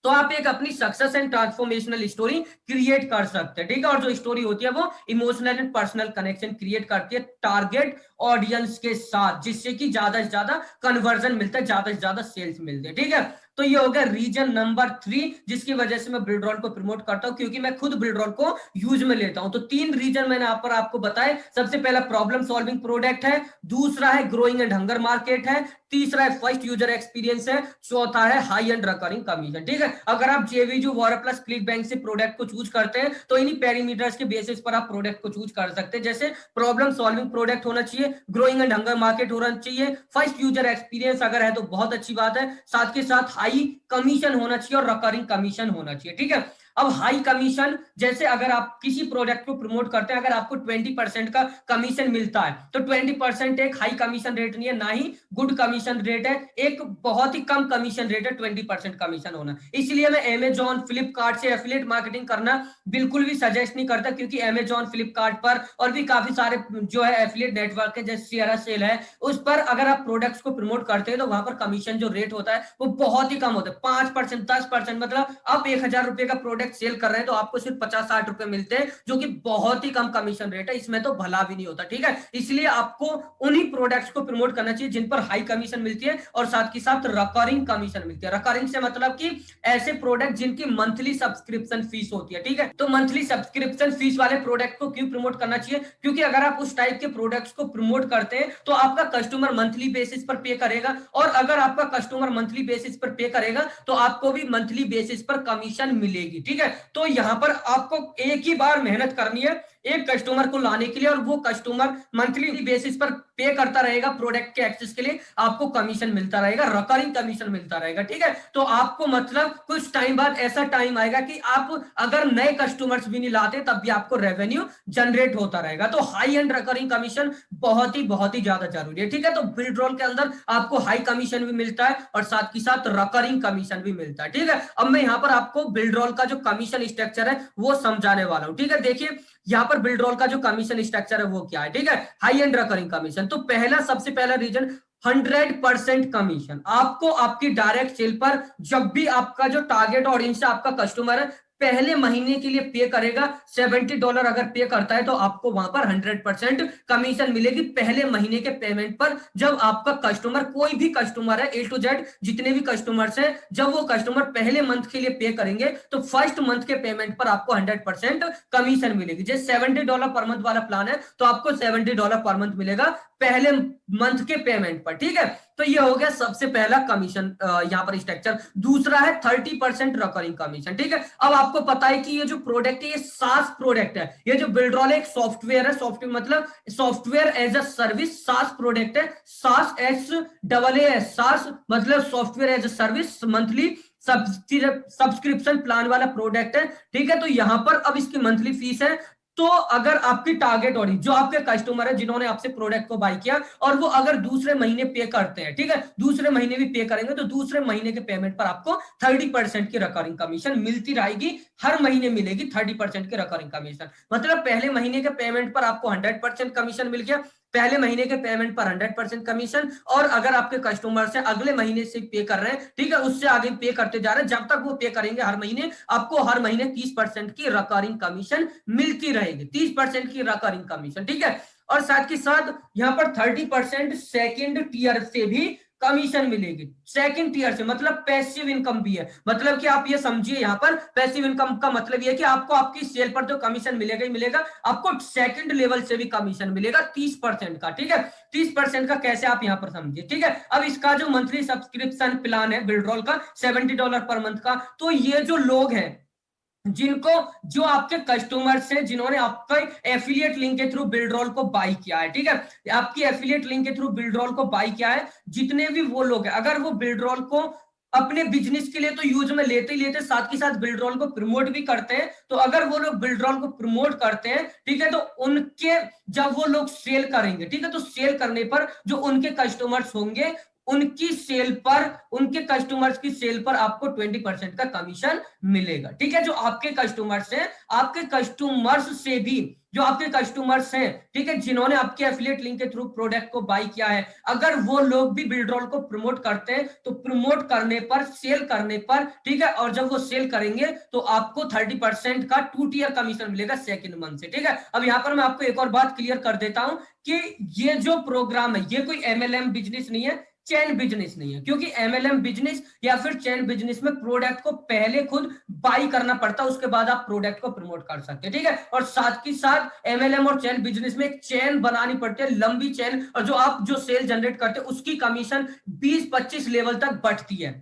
तो आप एक अपनी success and transformational story create कर सकते हैं, ठीक है। और जो स्टोरी होती है वो emotional and personal connection create करती है टारगेट ऑडियंस के साथ, जिससे कि ज्यादा से ज्यादा कन्वर्जन मिलता है, ज्यादा से ज्यादा सेल्स मिलते हैं, ठीक है। तो ये हो गया रीजन नंबर 3 जिसकी वजह से मैं बिल्डरोल को प्रमोट करता हूं, क्योंकि मैं खुद बिल्डरोल को यूज में लेता हूं। तो 3 रीजन मैंने यहाँ पर आपको बताए। सबसे पहला प्रॉब्लम सॉल्विंग प्रोडक्ट है, दूसरा है ग्रोइंग एंड हंगर मार्केट है, तीसरा है फर्स्ट यूजर एक्सपीरियंस है, चौथा है हाई एंड रिकरिंग कमीशन, ठीक है। अगर आप जेवीजू, वॉरप्लस, क्लिक बैंक से प्रोडक्ट को चूज करते हैं तो इन्हीं पैरामीटर्स के बेसिस पर आप प्रोडक्ट को चूज कर सकते हैं। जैसे प्रॉब्लम सॉल्विंग प्रोडक्ट होना चाहिए, ग्रोइंग एंड हंगर मार्केट होना चाहिए, फर्स्ट यूजर एक्सपीरियंस अगर है तो बहुत अच्छी बात है, साथ के साथ हाई कमीशन होना चाहिए और रिकरिंग कमीशन होना चाहिए, ठीक है। अब हाई कमीशन, जैसे अगर आप किसी प्रोडक्ट को प्रमोट करते हैं, अगर आपको 20% का कमीशन मिलता है तो 20% एक हाई कमीशन रेट नहीं है, ना ही गुड कमीशन रेट है, एक बहुत ही कम कमीशन रेट है 20% कमीशन होना। इसलिए मैं अमेजॉन, फ्लिपकार्ट से एफिलिएट मार्केटिंग करना बिल्कुल भी सजेस्ट नहीं करता, क्योंकि अमेजॉन, फ्लिपकार्ट पर और भी काफी सारे जो है एफिलिएट नेटवर्क है जैसे शेयर सेल है, उस पर अगर आप प्रोडक्ट्स को प्रमोट करते हैं तो वहां पर कमीशन जो रेट होता है वो बहुत ही कम होता है, 5%, 10%। मतलब आप 1000 रुपए का प्रोडक्ट सेल कर रहे हैं तो आपको सिर्फ 50-60 रुपए मिलते हैं, जो कि बहुत ही कम कमीशन रेट है, इसमें तो भला भी नहीं होता, ठीक है। इसलिए आपको उन्हीं प्रोडक्ट्स को प्रमोट करना चाहिए जिन पर हाई कमीशन मिलती है और साथ के साथ रिकरिंग कमीशन मिलती है। रिकरिंग से मतलब कि ऐसे प्रोडक्ट जिनकी मंथली सब्सक्रिप्शन फीस होती है, ठीक है। तो मंथली सब्सक्रिप्शन फीस वाले प्रोडक्ट को क्यों प्रमोट करना चाहिए? क्योंकि अगर आप उस टाइप के प्रोडक्ट्स को प्रमोट करते हैं तो आपका कस्टमर मंथली बेसिस पर पे करेगा, और अगर आपका कस्टमर मंथली बेसिस पर पे करेगा तो आपको भी मंथली बेसिस पर कमीशन मिलेगी, ठीक है। तो यहां पर आपको एक ही बार मेहनत करनी है एक कस्टमर को लाने के लिए, और वो कस्टमर मंथली बेसिस पर पे करता रहेगा प्रोडक्ट के एक्सेस के लिए, आपको कमीशन मिलता रहेगा, रिकरिंग कमीशन मिलता रहेगा, ठीक है। तो आपको मतलब कुछ टाइम बाद ऐसा टाइम आएगा कि आप अगर नए कस्टमर्स भी नहीं लाते तब भी आपको रेवेन्यू जनरेट होता रहेगा। तो हाई एंड रिकरिंग कमीशन बहुत ही ज्यादा जरूरी है, ठीक है। तो बिल्डरोल के अंदर आपको हाई कमीशन भी मिलता है और साथ ही साथ रिकरिंग कमीशन भी मिलता है, ठीक है। अब मैं यहाँ पर आपको बिल्डरोल का जो कमीशन स्ट्रक्चर है वो समझाने वाला हूं, ठीक है। देखिए यहाँ पर बिल्डरोल का जो कमीशन स्ट्रक्चर है वो क्या है, ठीक है। हाई एंड रिकरिंग कमीशन, तो सबसे पहला रीजन 100% कमीशन। आपको आपकी डायरेक्ट सेल पर जब भी आपका जो टारगेट ऑडियंस है, आपका कस्टमर है, पहले महीने के लिए पे करेगा, $70 अगर पे करता है तो आपको वहां पर 100% कमीशन मिलेगी पहले महीने के पेमेंट पर। जब आपका कस्टमर, कोई भी कस्टमर है A to Z जितने भी कस्टमर्स हैं, जब वो कस्टमर पहले मंथ के लिए पे करेंगे तो फर्स्ट मंथ के पेमेंट पर आपको 100% कमीशन मिलेगी। जैसे $70 पर मंथ वाला प्लान है तो आपको $70 पर मंथ मिलेगा पहले मंथ के पेमेंट पर, ठीक है। तो ये हो गया सबसे पहला कमीशन यहाँ पर स्ट्रक्चर। दूसरा है 30% रिकरिंग कमीशन, ठीक है। अब आपको पता है कि ये जो प्रोडक्ट है ये सास प्रोडक्ट है। ये जो बिल्डरॉल एक सॉफ्टवेयर है, सॉफ्टवेयर मतलब software as a service, SaaS product है। सास SaaS, सास मतलब software as a service monthly subscription plan वाला प्रोडक्ट है, ठीक है। तो यहां पर अब इसकी मंथली फीस है। तो अगर आपकी टारगेट ऑडियंस जो आपके कस्टमर है जिन्होंने आपसे प्रोडक्ट को बाय किया और वो अगर दूसरे महीने पे करते हैं, ठीक है, दूसरे महीने भी पे करेंगे तो दूसरे महीने के पेमेंट पर आपको 30% की रिकरिंग कमीशन मिलती रहेगी, हर महीने मिलेगी 30% की रिकरिंग कमीशन। मतलब पहले महीने के पेमेंट पर आपको 100% कमीशन मिल गया, पहले महीने के पेमेंट पर 100% कमीशन। और अगर आपके कस्टमर से अगले महीने से पे कर रहे हैं, ठीक है, उससे आगे पे करते जा रहे हैं, जब तक वो पे करेंगे हर महीने आपको हर महीने 30% की रिकरिंग कमीशन मिलती रहेगी, 30% की रिकरिंग कमीशन, ठीक है। और साथ के साथ यहाँ पर 30% सेकेंड टीयर से भी कमीशन मिलेगी। सेकंड टीयर से मतलब पैसिव इनकम भी है। मतलब कि आप ये समझिए यहाँ पर पैसिव इनकम का मतलब ये है कि आपको आपकी सेल पर तो कमीशन मिलेगा ही मिलेगा, आपको सेकंड लेवल से भी कमीशन मिलेगा 30% का, ठीक है। 30% का कैसे आप यहाँ पर समझिए, ठीक है। अब इसका जो मंथली सब्सक्रिप्शन प्लान है बिल्डरॉल का $70 पर मंथ का, तो ये जो लोग हैं जिनको, जो आपके कस्टमर्स हैं जिन्होंने आपका एफिलिएट लिंक के थ्रू बिल्डरॉल को बाय किया है, ठीक है, आपकी एफिलिएट लिंक के थ्रू बिल्डरॉल को बाय किया है, जितने भी वो लोग हैं अगर वो बिल्डरॉल को अपने बिजनेस के लिए तो यूज में लेते ही लेते, साथ के साथ बिल्डरॉल को प्रमोट भी करते हैं। तो अगर वो लोग बिल्डरॉल को प्रमोट करते हैं, ठीक है, तो उनके जब वो लोग सेल करेंगे, ठीक है, तो सेल करने पर जो उनके कस्टमर्स होंगे उनकी सेल पर, उनके कस्टमर्स की सेल पर आपको 20% का कमीशन मिलेगा, ठीक है। जो आपके कस्टमर्स हैं, आपके कस्टमर्स से भी जो आपके कस्टमर्स हैं, ठीक है, जिन्होंने आपके एफिलिएट लिंक के थ्रू प्रोडक्ट को बाय किया है, अगर वो लोग भी बिल्डरॉल को प्रमोट करते हैं तो प्रमोट करने पर, सेल करने पर, ठीक है, और जब वो सेल करेंगे तो आपको 30% का 2 टियर कमीशन मिलेगा सेकंड मंथ से, ठीक है। अब यहाँ पर मैं आपको एक और बात क्लियर कर देता हूं कि ये जो प्रोग्राम है ये कोई MLM बिजनेस नहीं है, चेन बिजनेस नहीं है। क्योंकि MLM बिजनेस या फिर चेन बिजनेस में प्रोडक्ट को पहले खुद बाई करना पड़ता है, उसके बाद आप प्रोडक्ट को प्रमोट कर सकते हैं, ठीक है। और साथ ही साथ MLM और चेन बिजनेस में एक चेन बनानी पड़ती है, लंबी चेन, और जो आप जो सेल जनरेट करते हैं उसकी कमीशन 20-25 लेवल तक बढ़ती है,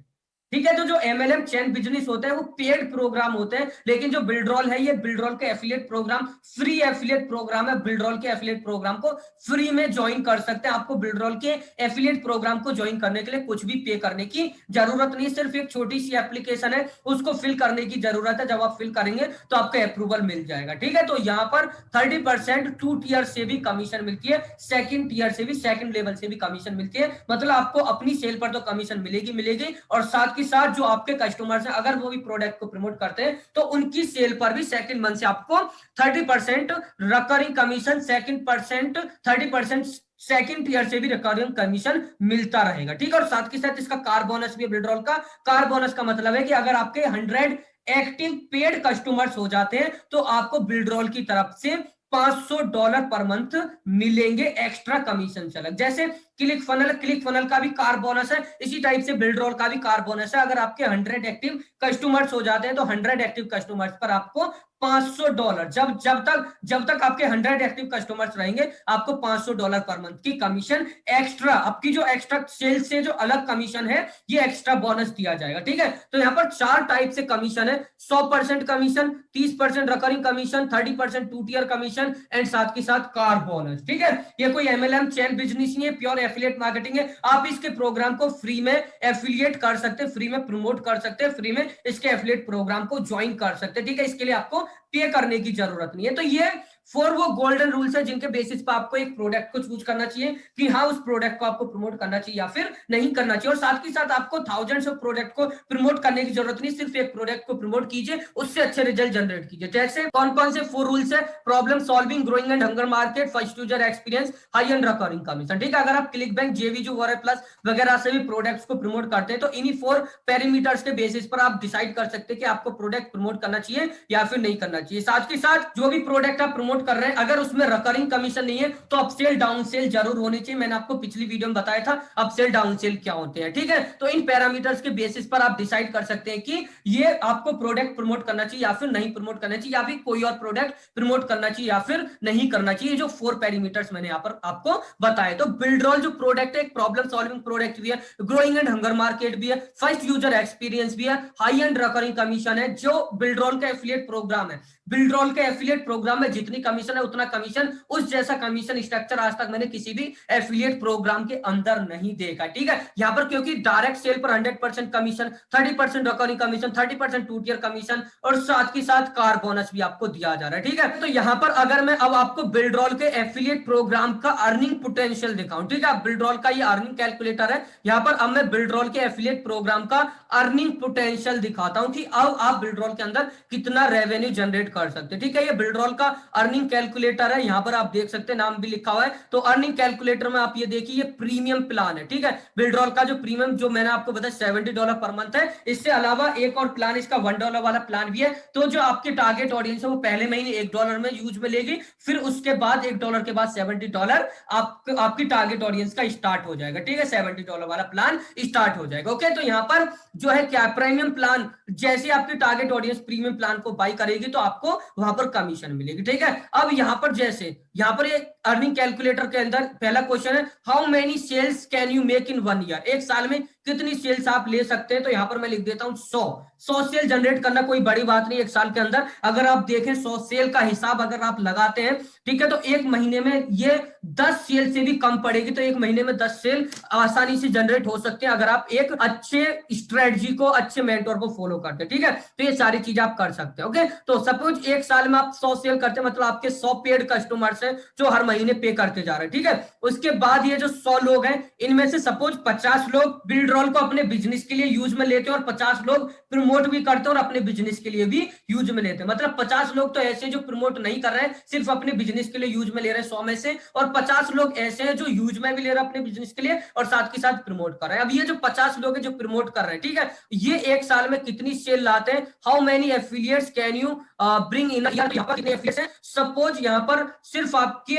ठीक है। तो जो MLM चेन बिजनेस होते हैं वो पेड प्रोग्राम होते हैं, लेकिन जो बिल्डरॉल है ये बिल्डरॉल के affiliate program, free affiliate program है। बिल्डरॉल के एफिलिएट प्रोग्राम को फ्री में ज्वाइन कर सकते हैं। आपको बिल्डरॉल के एफिलिएट प्रोग्राम को ज्वाइन करने के लिए कुछ भी पे करने की जरूरत नहीं, सिर्फ एक छोटी सी एप्लीकेशन है, उसको फिल करने की जरूरत है। जब आप फिल करेंगे तो आपको अप्रूवल मिल जाएगा, ठीक है। तो यहाँ पर 30% 2 टियर से भी कमीशन मिलती है, सेकंड टियर से भी, सेकंड लेवल से भी कमीशन मिलती है। मतलब आपको अपनी सेल पर तो कमीशन मिलेगी मिलेगी, और साथ के साथ जो आपके कस्टमर्स हैं अगर वो भी प्रोडक्ट को प्रमोट करते हैं तो उनकी सेल पर भी सेकंड मंथ से आपको 30% रिकरिंग कमीशन, 30% सेकंड टियर से भी रिकरिंग कमीशन मिलता रहेगा, ठीक है। और साथ के साथ इसका कार बोनस भी है बिल्डरॉल का। कार बोनस का मतलब है कि अगर आपके 100 एक्टिव पेड कस्टमर्स हो जाते हैं तो आपको बिल्डरॉल की तरफ से $500 पर मंथ मिलेंगे एक्स्ट्रा कमीशन से अलग। जैसे क्लिक फनल का भी कार बोनस है, इसी टाइप से बिल्डरॉल का भी कार बोनस है। अगर आपके 100 एक्टिव कस्टमर्स हो जाते हैं तो 100 एक्टिव कस्टमर्स पर आपको $500, जब तक आपके 100 एक्टिव कस्टमर्स रहेंगे आपको $500 पर मंथ की कमीशन एक्स्ट्रा, आपकी जो एक्स्ट्रा सेल से जो अलग कमीशन है ये एक्स्ट्रा बोनस दिया जाएगा, ठीक है। तो यहाँ पर 4 टाइप से कमीशन है, 100% commission, 30% recurring commission, 30% 2 tier commission and साथ के साथ कार बोनस, ठीक है। ये कोई MLM चेन बिजनेस नहीं है, प्योर एफिलिएट मार्केटिंग है। आप इसके प्रोग्राम को फ्री में एफिलिएट कर सकते हैं, फ्री में प्रमोट कर सकते हैं, फ्री में इसके एफिलिएट प्रोग्राम को ज्वाइन कर सकते हैं, ठीक है। इसके लिए आपको पे करने की जरूरत नहीं है। तो ये फोर वो गोल्डन रूल्स है जिनके बेसिस पर आपको एक प्रोडक्ट को चूज करना चाहिए कि हाँ उस प्रोडक्ट को आपको प्रमोट करना चाहिए या फिर नहीं करना चाहिए। और साथ ही साथ आपको थाउजेंड्स ऑफ प्रोडक्ट को प्रमोट करने की जरूरत नहीं, सिर्फ एक प्रोडक्ट को प्रमोट कीजिए, उससे अच्छे रिजल्ट जनरेट कीजिए। जैसे कौन कौन से फोर रूल्स है? Problem solving, growing and hunger market, first user experience, high and recurring commission. ठीक है, अगर आप क्लिक बैंक, जेवीजू, वॉरेट प्लस वगैरह से भी प्रोडक्ट्स को प्रमोट करते हैं तो इन्हीं फोर पैरामीटर्स के बेसिस पर आप डिसाइड कर सकते हैं कि आपको प्रोडक्ट प्रमोट करना चाहिए या फिर नहीं करना चाहिए। साथ ही साथ जो भी प्रोडक्ट आप प्रमोट कर रहे हैं अगर उसमें रिकरिंग कमीशन नहीं है तो अपसेल डाउन सेल जरूर होनी चाहिए। मैंने आपको पिछली वीडियो में बताया था अपसेल डाउन सेल क्या होते हैं। ठीक है, तो इन पैरामीटर्स के बेसिस पर आप डिसाइड कर सकते हैं कि ये आपको प्रोडक्ट प्रमोट करना चाहिए या फिर नहीं प्रमोट करना चाहिए, या फिर कोई और प्रोडक्ट प्रमोट करना चाहिए या फिर नहीं करना चाहिए। जो फोर पैरामीटर्स मैंने यहाँ पर आपको बताए। तो बिल्डरॉल जो प्रोडक्ट है एक प्रॉब्लम सॉल्विंग प्रोडक्ट भी है, ग्रोइंग एंड हंगर मार्केट भी है, फर्स्ट यूजर एक्सपीरियंस भी है, हाई एंड रिकरिंग कमीशन है। जो बिल्डरॉल का एफिलिएट प्रोग्राम है, बिल्डरॉल के एफिलिएट प्रोग्राम में जितनी कमीशन है उतना कमीशन, उस जैसा कमीशन स्ट्रक्चर आज तक मैंने किसी भी एफिलिएट प्रोग्राम के अंदर नहीं देखा। ठीक है, यहाँ पर क्योंकि डायरेक्ट सेल पर 100% commission, 30% recurring commission, 30% two tier commission और साथ ही साथ कार बोनस भी आपको दिया जा रहा है। ठीक है, तो यहाँ पर अगर मैं अब आपको बिल्डरॉल के एफिलिएट प्रोग्राम का अर्निंग पोटेंशियल दिखाऊं, ठीक है, बिल्डरॉल का ये अर्निंग कैलकुलेटर है। यहाँ पर अब मैं बिल्डरॉल के एफिलिएट प्रोग्राम का अर्निंग पोटेंशियल दिखाता हूं कि अब आप बिल्डरॉल के अंदर कितना रेवेन्यू जनरेट कर सकते हैं। ठीक है, ये बिल्डरॉल का अर्निंग कैलकुलेटर है, यहाँ पर आप देख सकते हैं नाम भी लिखा हुआ है। तो अर्निंग कैलकुलेटर में आप ये देखिए ये प्रीमियम प्लान है। ठीक है, बिल्डरॉल का जो प्रीमियम जो मैंने आपको बताया $70 पर मंथ है, इससे अलावा एक और प्लान इसका $1 वाला प्लान भी है। तो जो आपके टारगेट ऑडियंस है वो पहले महीने $1 में यूज में लेगी, फिर उसके बाद $1 के बाद $70 आपकी टारगेट ऑडियंस का स्टार्ट हो जाएगा। ठीक है, $70 वाला प्लान स्टार्ट हो जाएगा। ओके, तो यहाँ पर जो है क्या प्रीमियम प्लान, जैसे आपकी टारगेट ऑडियंस प्रीमियम प्लान को बाई करेगी तो आपको वहां पर कमीशन मिलेगी। ठीक है, अब यहाँ पर जैसे यहाँ पर ये अर्निंग कैलकुलेटर के अंदर पहला क्वेश्चन है how many cells can you make in 1 year, एक साल में कितनी सेल्स आप ले सकते हैं। तो यहाँ पर मैं लिख देता हूं 100 सेल जनरेट करना कोई बड़ी बात नहीं एक साल के अंदर। अगर आप देखें 100 सेल का हिसाब अगर आप लगाते हैं, ठीक है, तो एक महीने में ये 10 सेल से भी कम पड़ेगी। तो एक महीने में 10 सेल आसानी से जनरेट हो सकते हैं अगर आप एक अच्छे स्ट्रेटजी को, अच्छे मेंटोर को फॉलो करते हैं। ठीक है, तो ये सारी चीजें आप कर सकते हैं। ओके, तो सपोज एक साल में आप 100 सेल करते हैं, मतलब आपके 100 पेड कस्टमर्स हैं जो हर महीने पे करते जा रहे हैं। ठीक है, उसके बाद ये जो 100 लोग हैं इनमें से सपोज 50 लोग बिल्डरॉल को अपने बिजनेस के लिए यूज में लेते हैं और 50 लोग प्रमोट भी करते हैं और अपने बिजनेस के लिए भी यूज में लेते हैं। मतलब 50 लोग तो ऐसे जो प्रमोट नहीं कर रहे हैं, सिर्फ अपने बिजनेस के लिए यूज में ले रहे हैं 100 में से, और 50 लोग ऐसे हैं जो यूज में भी ले रहे हैं अपने बिजनेस के लिए और साथ के साथ प्रमोट कर रहे हैं। अब ये जो 50 लोग हैं जो प्रमोट कर रहे हैं, ठीक है, ये एक साल में कितनी सेल लाते हैं, how many affiliates can you bring in, यहाँ पर कितने एफिलिएट्स हैं। सपोज यहाँ पर सिर्फ आपके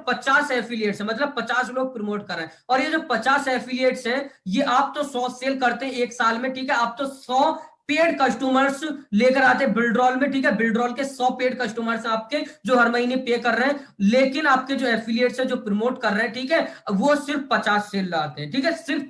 50 एफिलिएट्स है, मतलब 50 लोग प्रमोट कर रहे हैं, और ये जो 50 एफिलिएट्स हैं ये आप तो 100 सेल करते हैं एक साल में, ठीक है, आप तो 100 पेड कस्टमर्स लेकर आते हैं बिल्डरॉल में। ठीक है, बिल्डरॉल के 100 पेड कस्टमर्स आपके जो हर महीने पे कर रहे हैं, लेकिन आपके जो एफिलिएट्स है जो प्रमोट कर रहे हैं, ठीक है, वो सिर्फ 50 सेल लाते हैं। ठीक है, सिर्फ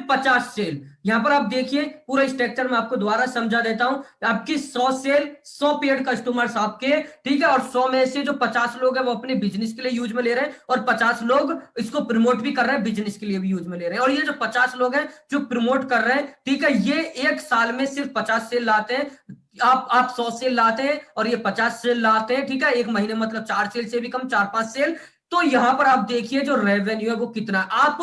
50 सेल। यहां पर आप देखिए पूरा स्ट्रक्चर में आपको दोबारा समझा देता हूं। आपकी 100 सेल, 100 पेड कस्टमर्स आपके, ठीक है, और 100 में से जो 50 लोग हैं वो अपने बिजनेस के लिए यूज में ले रहे हैं और 50 लोग इसको प्रमोट भी कर रहे हैं, बिजनेस के लिए भी यूज में ले रहे हैं। और ये जो 50 लोग हैं जो प्रमोट कर रहे हैं, ठीक है, ये एक साल में सिर्फ 50 सेल लाते हैं। आप 100 सेल लाते हैं और ये 50 सेल लाते हैं। ठीक है, एक महीने मतलब 4 सेल से भी कम, 4-5 सेल। तो यहां पर आप देखिए जो रेवेन्यू है वो कितना, आप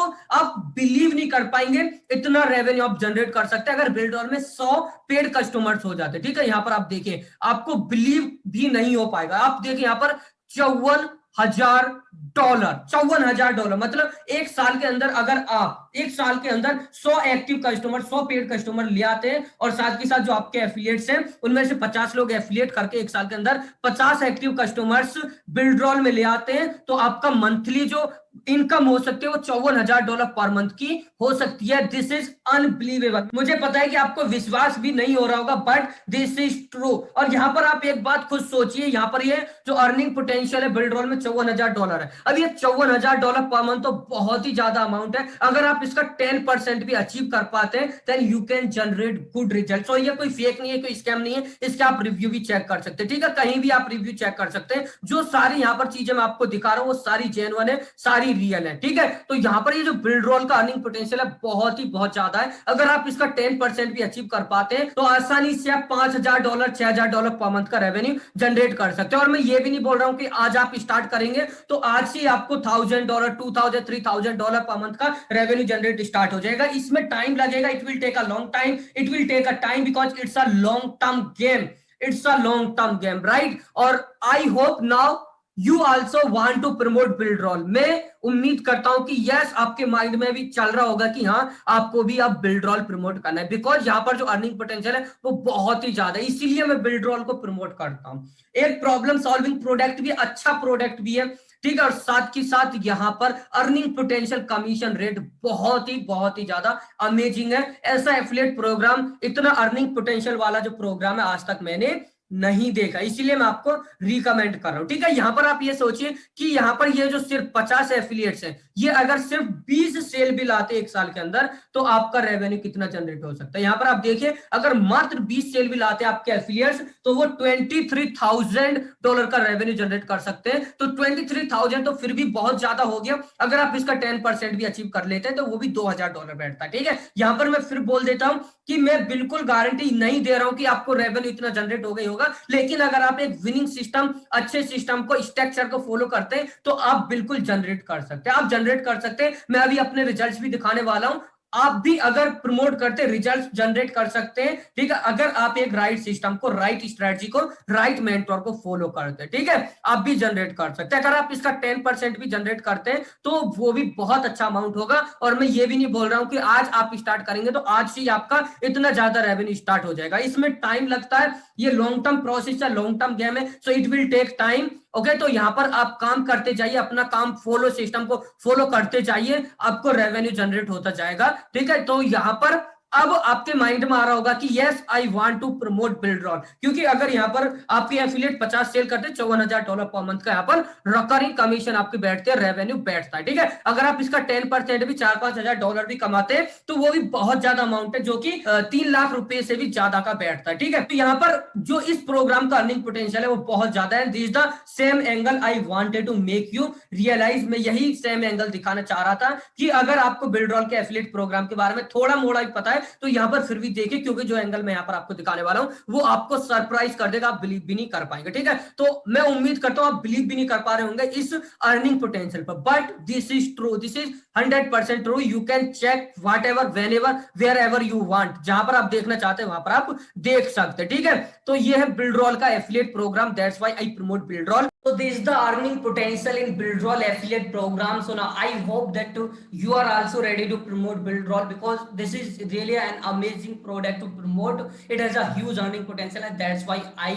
बिलीव नहीं कर पाएंगे इतना रेवेन्यू आप जनरेट कर सकते हैं अगर बिल्डरॉल में 100 पेड कस्टमर्स हो जाते। ठीक है, यहां पर आप देखिए आपको बिलीव भी नहीं हो पाएगा। आप देखिए यहां पर $54,000, मतलब एक साल के अंदर अगर आप एक साल के अंदर 100 एक्टिव कस्टमर, 100 पेड कस्टमर ले आते हैं और साथ के साथ जो आपके एफिलिएट्स हैं उनमें से 50 लोग एफिलिएट करके एक साल के अंदर 50 एक्टिव कस्टमर्स बिल्डरॉल में ले आते हैं, तो आपका मंथली जो इनकम हो सकती है वो $54,000 पर मंथ की हो सकती है। This is unbelievable. मुझे पता है कि आपको विश्वास भी नहीं हो रहा होगा, बट दिस इज ट्रू। और यहां पर आप एक बात खुद सोचिए, यहां पर ये जो अर्निंग पोटेंशियल है बिल्डरॉल में $54,000 है, है। अब ये $54,000 पर मंथ तो बहुत ही ज्यादा अमाउंट है। अगर आप इसका 10% भी अचीव कर पाते हैं then you can generate good result. और ये कोई फेक नहीं है, कोई स्कैम नहीं है, इसके आप रिव्यू भी चेक कर सकते हैं। ठीक है, कहीं भी आप रिव्यू चेक कर सकते हैं। जो सारी यहाँ पर चीजें मैं आपको दिखा रहा हूँ वो सारी जेन्युइन है, सारी रियल है। ठीक है, तो यहाँ पर ये जो बिल्ड रोल का अर्निंग पोटेंशियल है बहुत ज्यादा है। अगर आप इसका 10% भी अचीव कर पाते हैं तो आसानी से आप $5,000 $6,000 पर मंथ का रेवेन्यू जनरेट कर सकते हैं। और मैं ये भी नहीं बोल रहा हूं कि आज आप स्टार्ट करेंगे तो आज से आपको $1,000 $2,000 $3,000 पर मंथ का रेवेन्यू जनरेट स्टार्ट हो जाएगा। इसमें टाइम लगेगा, it will take a long time, it will take a time because it's a long term game, it's a long term game, right. और I hope now you also want to promote Builderall. मैं उम्मीद करता हूं कि yes आपके mind में भी चल रहा होगा कि हाँ आपको भी अब बिल्ड रोल प्रमोट करना है, बिकॉज यहाँ पर जो अर्निंग पोटेंशियल है वो बहुत ही ज्यादा है, इसीलिए मैं बिल्ड रोल को प्रमोट करता हूं। एक प्रॉब्लम सॉल्विंग प्रोडक्ट भी, अच्छा प्रोडक्ट भी है, ठीक है, और साथ ही साथ यहाँ पर अर्निंग पोटेंशियल कमीशन रेट बहुत ही ज्यादा अमेजिंग है। ऐसा एफिलिएट प्रोग्राम, इतना अर्निंग पोटेंशियल वाला जो प्रोग्राम है आज तक मैंने नहीं देखा, इसीलिए मैं आपको रिकमेंड कर रहा हूं। ठीक है, यहां पर आप ये सोचिए कि यहां पर ये जो सिर्फ 50 एफिलिएट्स हैं, ये अगर सिर्फ 20 सेल भी लाते एक साल के अंदर तो आपका रेवेन्यू कितना जनरेट हो सकता है। यहां पर आप देखिए, अगर मात्र 20 सेल भी लाते आपके एफिलिएट्स तो वो $23,000 का रेवेन्यू जनरेट कर सकते हैं। तो 23,000 तो फिर भी बहुत ज्यादा हो गया। अगर आप इसका 10% भी अचीव कर लेते हैं तो वो भी $2,000 बैठता है। ठीक है, यहां पर मैं फिर बोल देता हूं कि मैं बिल्कुल गारंटी नहीं दे रहा हूं कि आपको रेवेन्यू इतना जनरेट हो गई होगा, लेकिन अगर आप एक विनिंग सिस्टम, अच्छे सिस्टम को, स्ट्रक्चर को फॉलो करते हैं तो आप बिल्कुल जनरेट कर सकते हैं, आप जनरेट कर सकते हैं। मैं अभी अपने रिजल्ट्स भी दिखाने वाला हूं। आप भी अगर प्रमोट करते रिजल्ट जनरेट कर सकते हैं। ठीक है, अगर आप एक राइट सिस्टम को, राइट स्ट्रेटजी को, राइट मेंटोर को फॉलो करते हैं, ठीक है, आप भी जनरेट कर सकते हैं। अगर आप इसका 10% भी जनरेट करते हैं तो वो भी बहुत अच्छा अमाउंट होगा। और मैं ये भी नहीं बोल रहा हूं कि आज आप स्टार्ट करेंगे तो आज से आपका इतना ज्यादा रेवेन्यू स्टार्ट हो जाएगा, इसमें टाइम लगता है, ये लॉन्ग टर्म प्रोसेस है, लॉन्ग टर्म गेम है, so it will take time. Okay, तो यहां पर आप काम करते जाइए, अपना काम फॉलो, सिस्टम को फॉलो करते जाइए, आपको रेवेन्यू जनरेट होता जाएगा। ठीक है, तो यहां पर अब आपके माइंड में आ रहा होगा कि yes I want to promote Builderall, क्योंकि अगर यहां पर आपके एफिलिएट 50 सेल करते $54,000 पर मंथ का यहाँ पर रिकरिंग कमीशन आपके बैठते हैं, रेवेन्यू बैठता है। ठीक है, अगर आप इसका 10% भी $4-5 भी कमाते हैं तो वो भी बहुत ज्यादा अमाउंट है, जो कि 3 लाख रुपए से भी ज्यादा का बैठता है। ठीक है, तो यहाँ पर जो इस प्रोग्राम का अर्निंग पोटेंशियल है वो बहुत ज्यादा है। This the same angle I wanted to make you realise. मैं यही सेम एंगल दिखाना चाह रहा था कि अगर आपको बिल्ड रोल के एफिलिएट प्रोग्राम के बारे में थोड़ा मोड़ा ही पता है तो यहां पर फिर भी देखिए, क्योंकि जो एंगल मैं यहां पर आपको दिखाने वाला हूं वो आपको सरप्राइज कर देगा, आप बिलीव भी नहीं कर पाएंगे। ठीक है, तो मैं उम्मीद करता हूं आप बिलीव भी नहीं कर पा रहे होंगे इस अर्निंग पोटेंशियल पर, but this is true, this is 100% true. You can check whatever, whenever, wherever you want, जहां पर आप देखना चाहते हैं वहां पर आप देख सकते हैं। ठीक है, तो ये है बिल्ड रोल का affiliate program, that's why I promote Builderall. So this is the earning potential in BuildRoll affiliate program. So now I hope that you are also ready to promote BuildRoll, because this is really an amazing product to promote. It has a huge earning potential and that's why I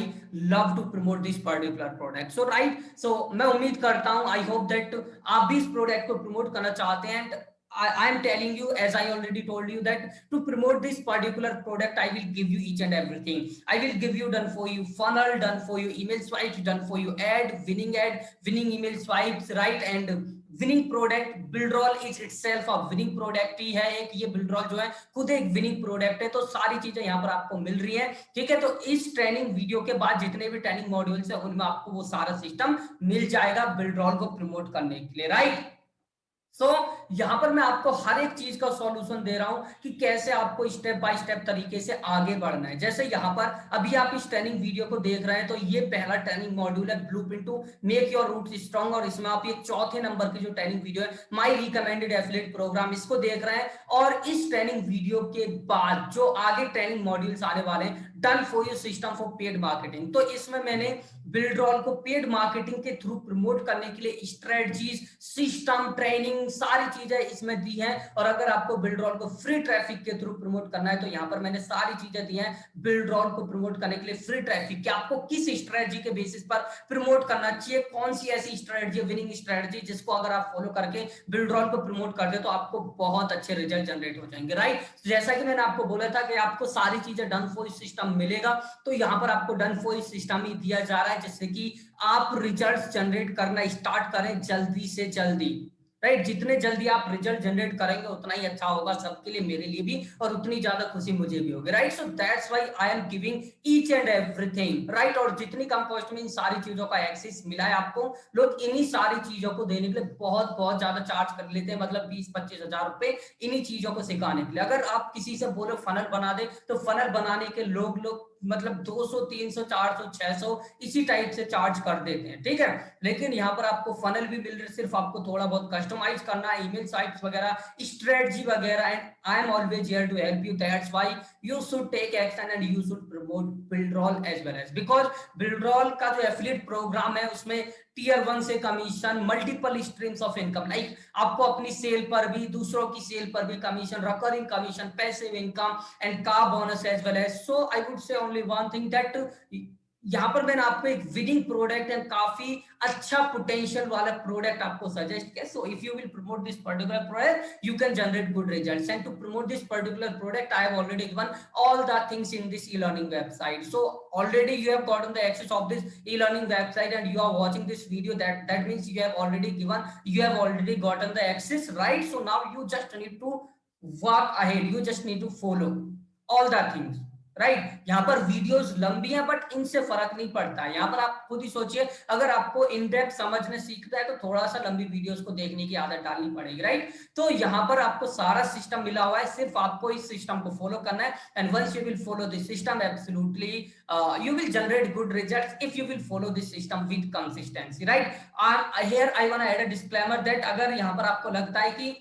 love to promote this particular product. So right, so मैं उम्मीद करता हूँ, I hope that आप भी इस product को promote करना चाहते हैं। And I am telling you, as I already told you, that to promote this particular product, I will give you each and everything. I will give you done for you funnel, done for you email swipes, done for you ad, winning email swipes, right? And winning product. BuildRoll is itself a winning product ही है एक, ये BuildRoll जो है खुद एक winning product है। तो सारी चीजें यहाँ पर आपको मिल रही है। ठीक है, तो इस ट्रेनिंग वीडियो के बाद जितने भी ट्रेनिंग मॉड्यूल्स है उनमें आपको वो सारा सिस्टम मिल जाएगा BuildRoll को प्रमोट करने के लिए, राइट। यहां पर मैं आपको हर एक चीज का सॉल्यूशन दे रहा हूं कि कैसे आपको स्टेप बाय स्टेप तरीके से आगे बढ़ना है। जैसे यहां पर अभी आप इस ट्रेनिंग वीडियो को देख रहे हैं तो ये पहला ट्रेनिंग मॉड्यूल है, blueprint to make your roots strong, और इसमें आप ये चौथे नंबर की जो ट्रेनिंग वीडियो है, माय रिकमेंडेड एफिलिएट प्रोग्राम, इसको देख रहे हैं। और इस ट्रेनिंग वीडियो के बाद जो आगे ट्रेनिंग मॉड्यूल्स आने वाले हैं, done for you system for paid marketing, तो इसमें मैंने BuildRoll को पेड मार्केटिंग के थ्रू प्रमोट करने के लिए स्ट्रेटजीज, सिस्टम, ट्रेनिंग, सारी चीजें इसमें दी हैं। और अगर आपको BuildRoll को फ्री ट्रैफिक के थ्रू प्रमोट करना है तो यहाँ पर मैंने सारी चीजें दी हैं BuildRoll को प्रमोट करने के लिए फ्री ट्रैफिक, कि आपको किस स्ट्रेटजी के बेसिस पर प्रमोट करना चाहिए, कौन सी ऐसी स्ट्रेटजी, विनिंग स्ट्रेटजी, जिसको अगर आप फॉलो करके BuildRoll को प्रमोट कर दे तो आपको बहुत अच्छे रिजल्ट जनरेट हो जाएंगे, राइट। जैसा कि मैंने आपको बोला था कि आपको सारी चीजें डन फॉर सिस्टम मिलेगा, तो यहाँ पर आपको डन फॉर सिस्टम ही दिया जा रहा है। है जिससे कि आप रिजल्ट जनरेट करना स्टार्ट करें जल्दी से जल्दी, राइट। जितने जल्दी आप रिजल्ट जनरेट करेंगे उतना ही अच्छा होगा सबके लिए, मेरे लिए भी, और उतनी ज्यादा खुशी मुझे भी होगी, right. So that's why I am giving each and everything, right. और जितनी कम कॉस्ट में इन सारी चीजों का एक्सेस मिला है आपको, लोग इन्हीं सारी चीजों को देने के लिए बहुत बहुत ज्यादा चार्ज कर लेते हैं, मतलब 20-25 हजार रुपए इन्हीं चीजों को सिखाने के लिए। अगर आप किसी से बोलो फनल बना दे, तो फनल बनाने के लोग मतलब 200, 300, 400, 600 इसी टाइप से चार्ज कर देते हैं, ठीक है। लेकिन यहाँ पर आपको फनल भी मिल रही, सिर्फ आपको थोड़ा बहुत कस्टमाइज करना है, ईमेल साइट्स वगैरह, स्ट्रेटजी वगैरह, and I am always here to help you. That's why you should take action and you should promote Buildroll as well as, because Buildroll का जो एफिलिएट प्रोग्राम है उसमें टियर 1 से commission, multiple streams of income, like आपको अपनी cell पर भी, दूसरों की सेल पर भी commission, recurring commission, passive income and car bonus as well as. So I would say only one thing that यहाँ पर मैंने आपको एक विनिंग प्रोडक्ट एंड काफी अच्छा पोटेंशियल वाला प्रोडक्ट आपको सजेस्ट किया। So if you will promote this particular product you can generate good results, and to promote this particular product I have already given all the things in this e-learning website. So already you have gotten the access of this e-learning website and you are watching this video, that means you have already gotten the access, right? So now you just need to walk ahead, you just need to follow all the things, right. यहाँ पर videos लंबी हैं but इनसे फर्क नहीं पड़ता है। यहाँ पर आप खुद ही सोचिए, अगर आपको इन डेप्थ समझने सीखना है तो थोड़ा सा लंबी वीडियोस को देखने की आदत डालनी पड़ेगी, राइट। तो यहाँ पर आपको सारा सिस्टम मिला हुआ है, सिर्फ आपको इस सिस्टम को फॉलो करना है, and once you will follow this system absolutely you will generate good results if you will follow this system with consistency, right? Here I want to add a disclaimer that अगर यहाँ पर आपको लगता है कि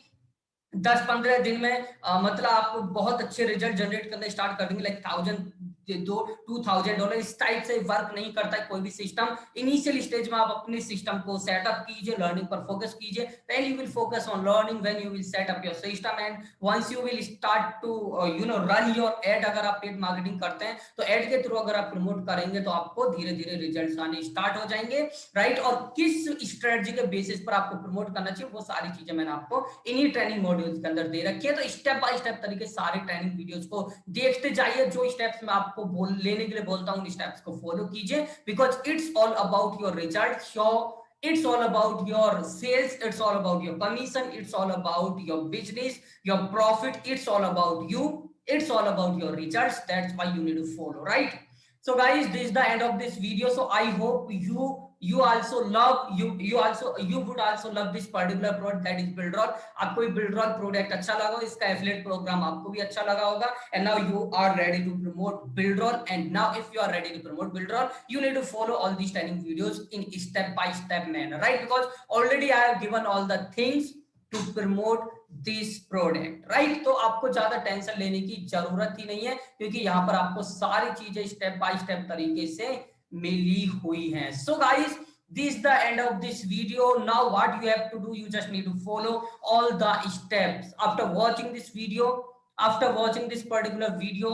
10-15 दिन में मतलब आप बहुत अच्छे रिजल्ट जनरेट करना स्टार्ट कर देंगे, लाइक $2,000 इस टाइप से वर्क नहीं करता है कोई भी सिस्टम। इनिशियल स्टेज में आप अपने सिस्टम को सेटअप कीजिए, लर्निंग पर फोकस कीजिए, then you will focus on learning, when you will set up your system, and once you will start to run your ad. अगर आप पेड मार्केटिंग करते हैं तो एड के थ्रू अगर आप प्रमोट करेंगे तो आपको धीरे धीरे रिजल्ट आने स्टार्ट हो जाएंगे, राइट। और किस स्ट्रेटजी के बेसिस पर आपको प्रमोट करना चाहिए वो सारी चीजें मैंने आपको इन्हीं ट्रेनिंग मॉड्यूल्स के अंदर दे रखी है। तो स्टेप बाय स्टेप तरीके सारे ट्रेनिंग वीडियोस को देखते जाइए, जो स्टेप्स मैं आपको लेने के लिए बोलता हूं उन स्टेप्स को फॉलो कीजिए, because it's all about your result, it's all about your sales, it's all about your commission, it's all about your business, your profit, it's all about you, it's all about your results. That's why you need to follow, right? So guys, this is the end of this video. So I hope you would also love this particular product, that is Buildroll. आपको ये Buildroll product अच्छा लगा, इसका affiliate programme आपको भी अच्छा लगा होगा, and now you are ready to promote Buildroll. And now if you are ready to promote Buildroll, you need to follow all these training videos in step by step manner, right? Because already I have given all the things to promote this product, right? तो आपको ज्यादा tension लेने की जरूरत ही नहीं है, क्योंकि यहाँ पर आपको सारी चीजें स्टेप बाय स्टेप तरीके से मिली हुई हैं। So guys, this is the end of this video. Now what you have to do, you just need to follow all the steps. After watching this particular video,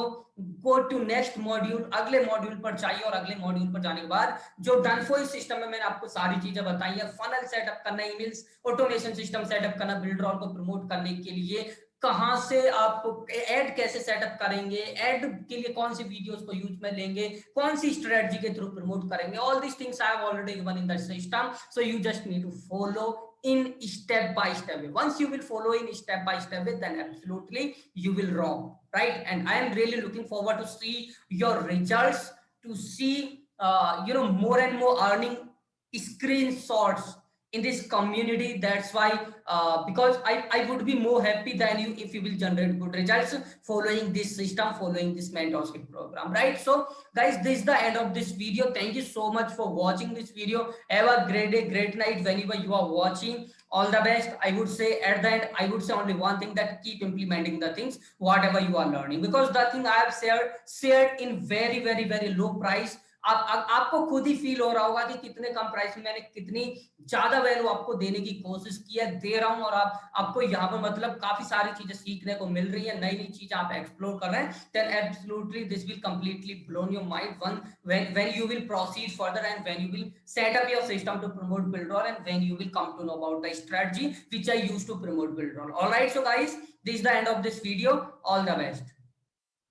go to next module, अगले module पर जाइए, और अगले module पर जाने के बाद जो डन फॉर सिस्टम में मैंने आपको सारी चीजें बताई है, फनल सेटअप करना, ईमेल्स ऑटोमेशन सिस्टम सेटअप करना, Buildroll को प्रमोट करने के लिए कहां से आप ऐड कैसे सेटअप करेंगे, ऐड के लिए कौन सी वीडियोस को यूज में लेंगे, कौन सी स्ट्रेटजी के थ्रू प्रमोट करेंगे, all this things I have already given in the system, so you just need to follow in step by step way. Once you will follow in step by step way, then absolutely you will rock, right? And I am really looking forward to see your results, to see more and more earning screenshots in this community. That's why because I would be more happy than you if you will generate good results following this system, following this mentorship program, right? So guys, this is the end of this video. Thank you so much for watching this video. Have a great day, great night whenever you are watching. All the best. I would say at the end, I would say only one thing, that keep implementing the things whatever you are learning, because the thing I have shared in very very very low price. आपको खुद ही feel हो रहा होगा कि कितने कम price में मैंने कितनी ज्यादा वैल्यू आपको देने की कोशिश की है, दे रहा हूं, और आपको यहाँ पर मतलब काफी सारी चीजें सीखने को मिल रही है, नई नई चीजें आप एक्सप्लोर कर रहे हैं, then absolutely this will completely blow your mind when you will proceed further, and when you will set up your system to promote Buildroll, and when you will come to know about the strategy which I used to promote Buildroll. All right, so guys, this is the end of this video. All the best.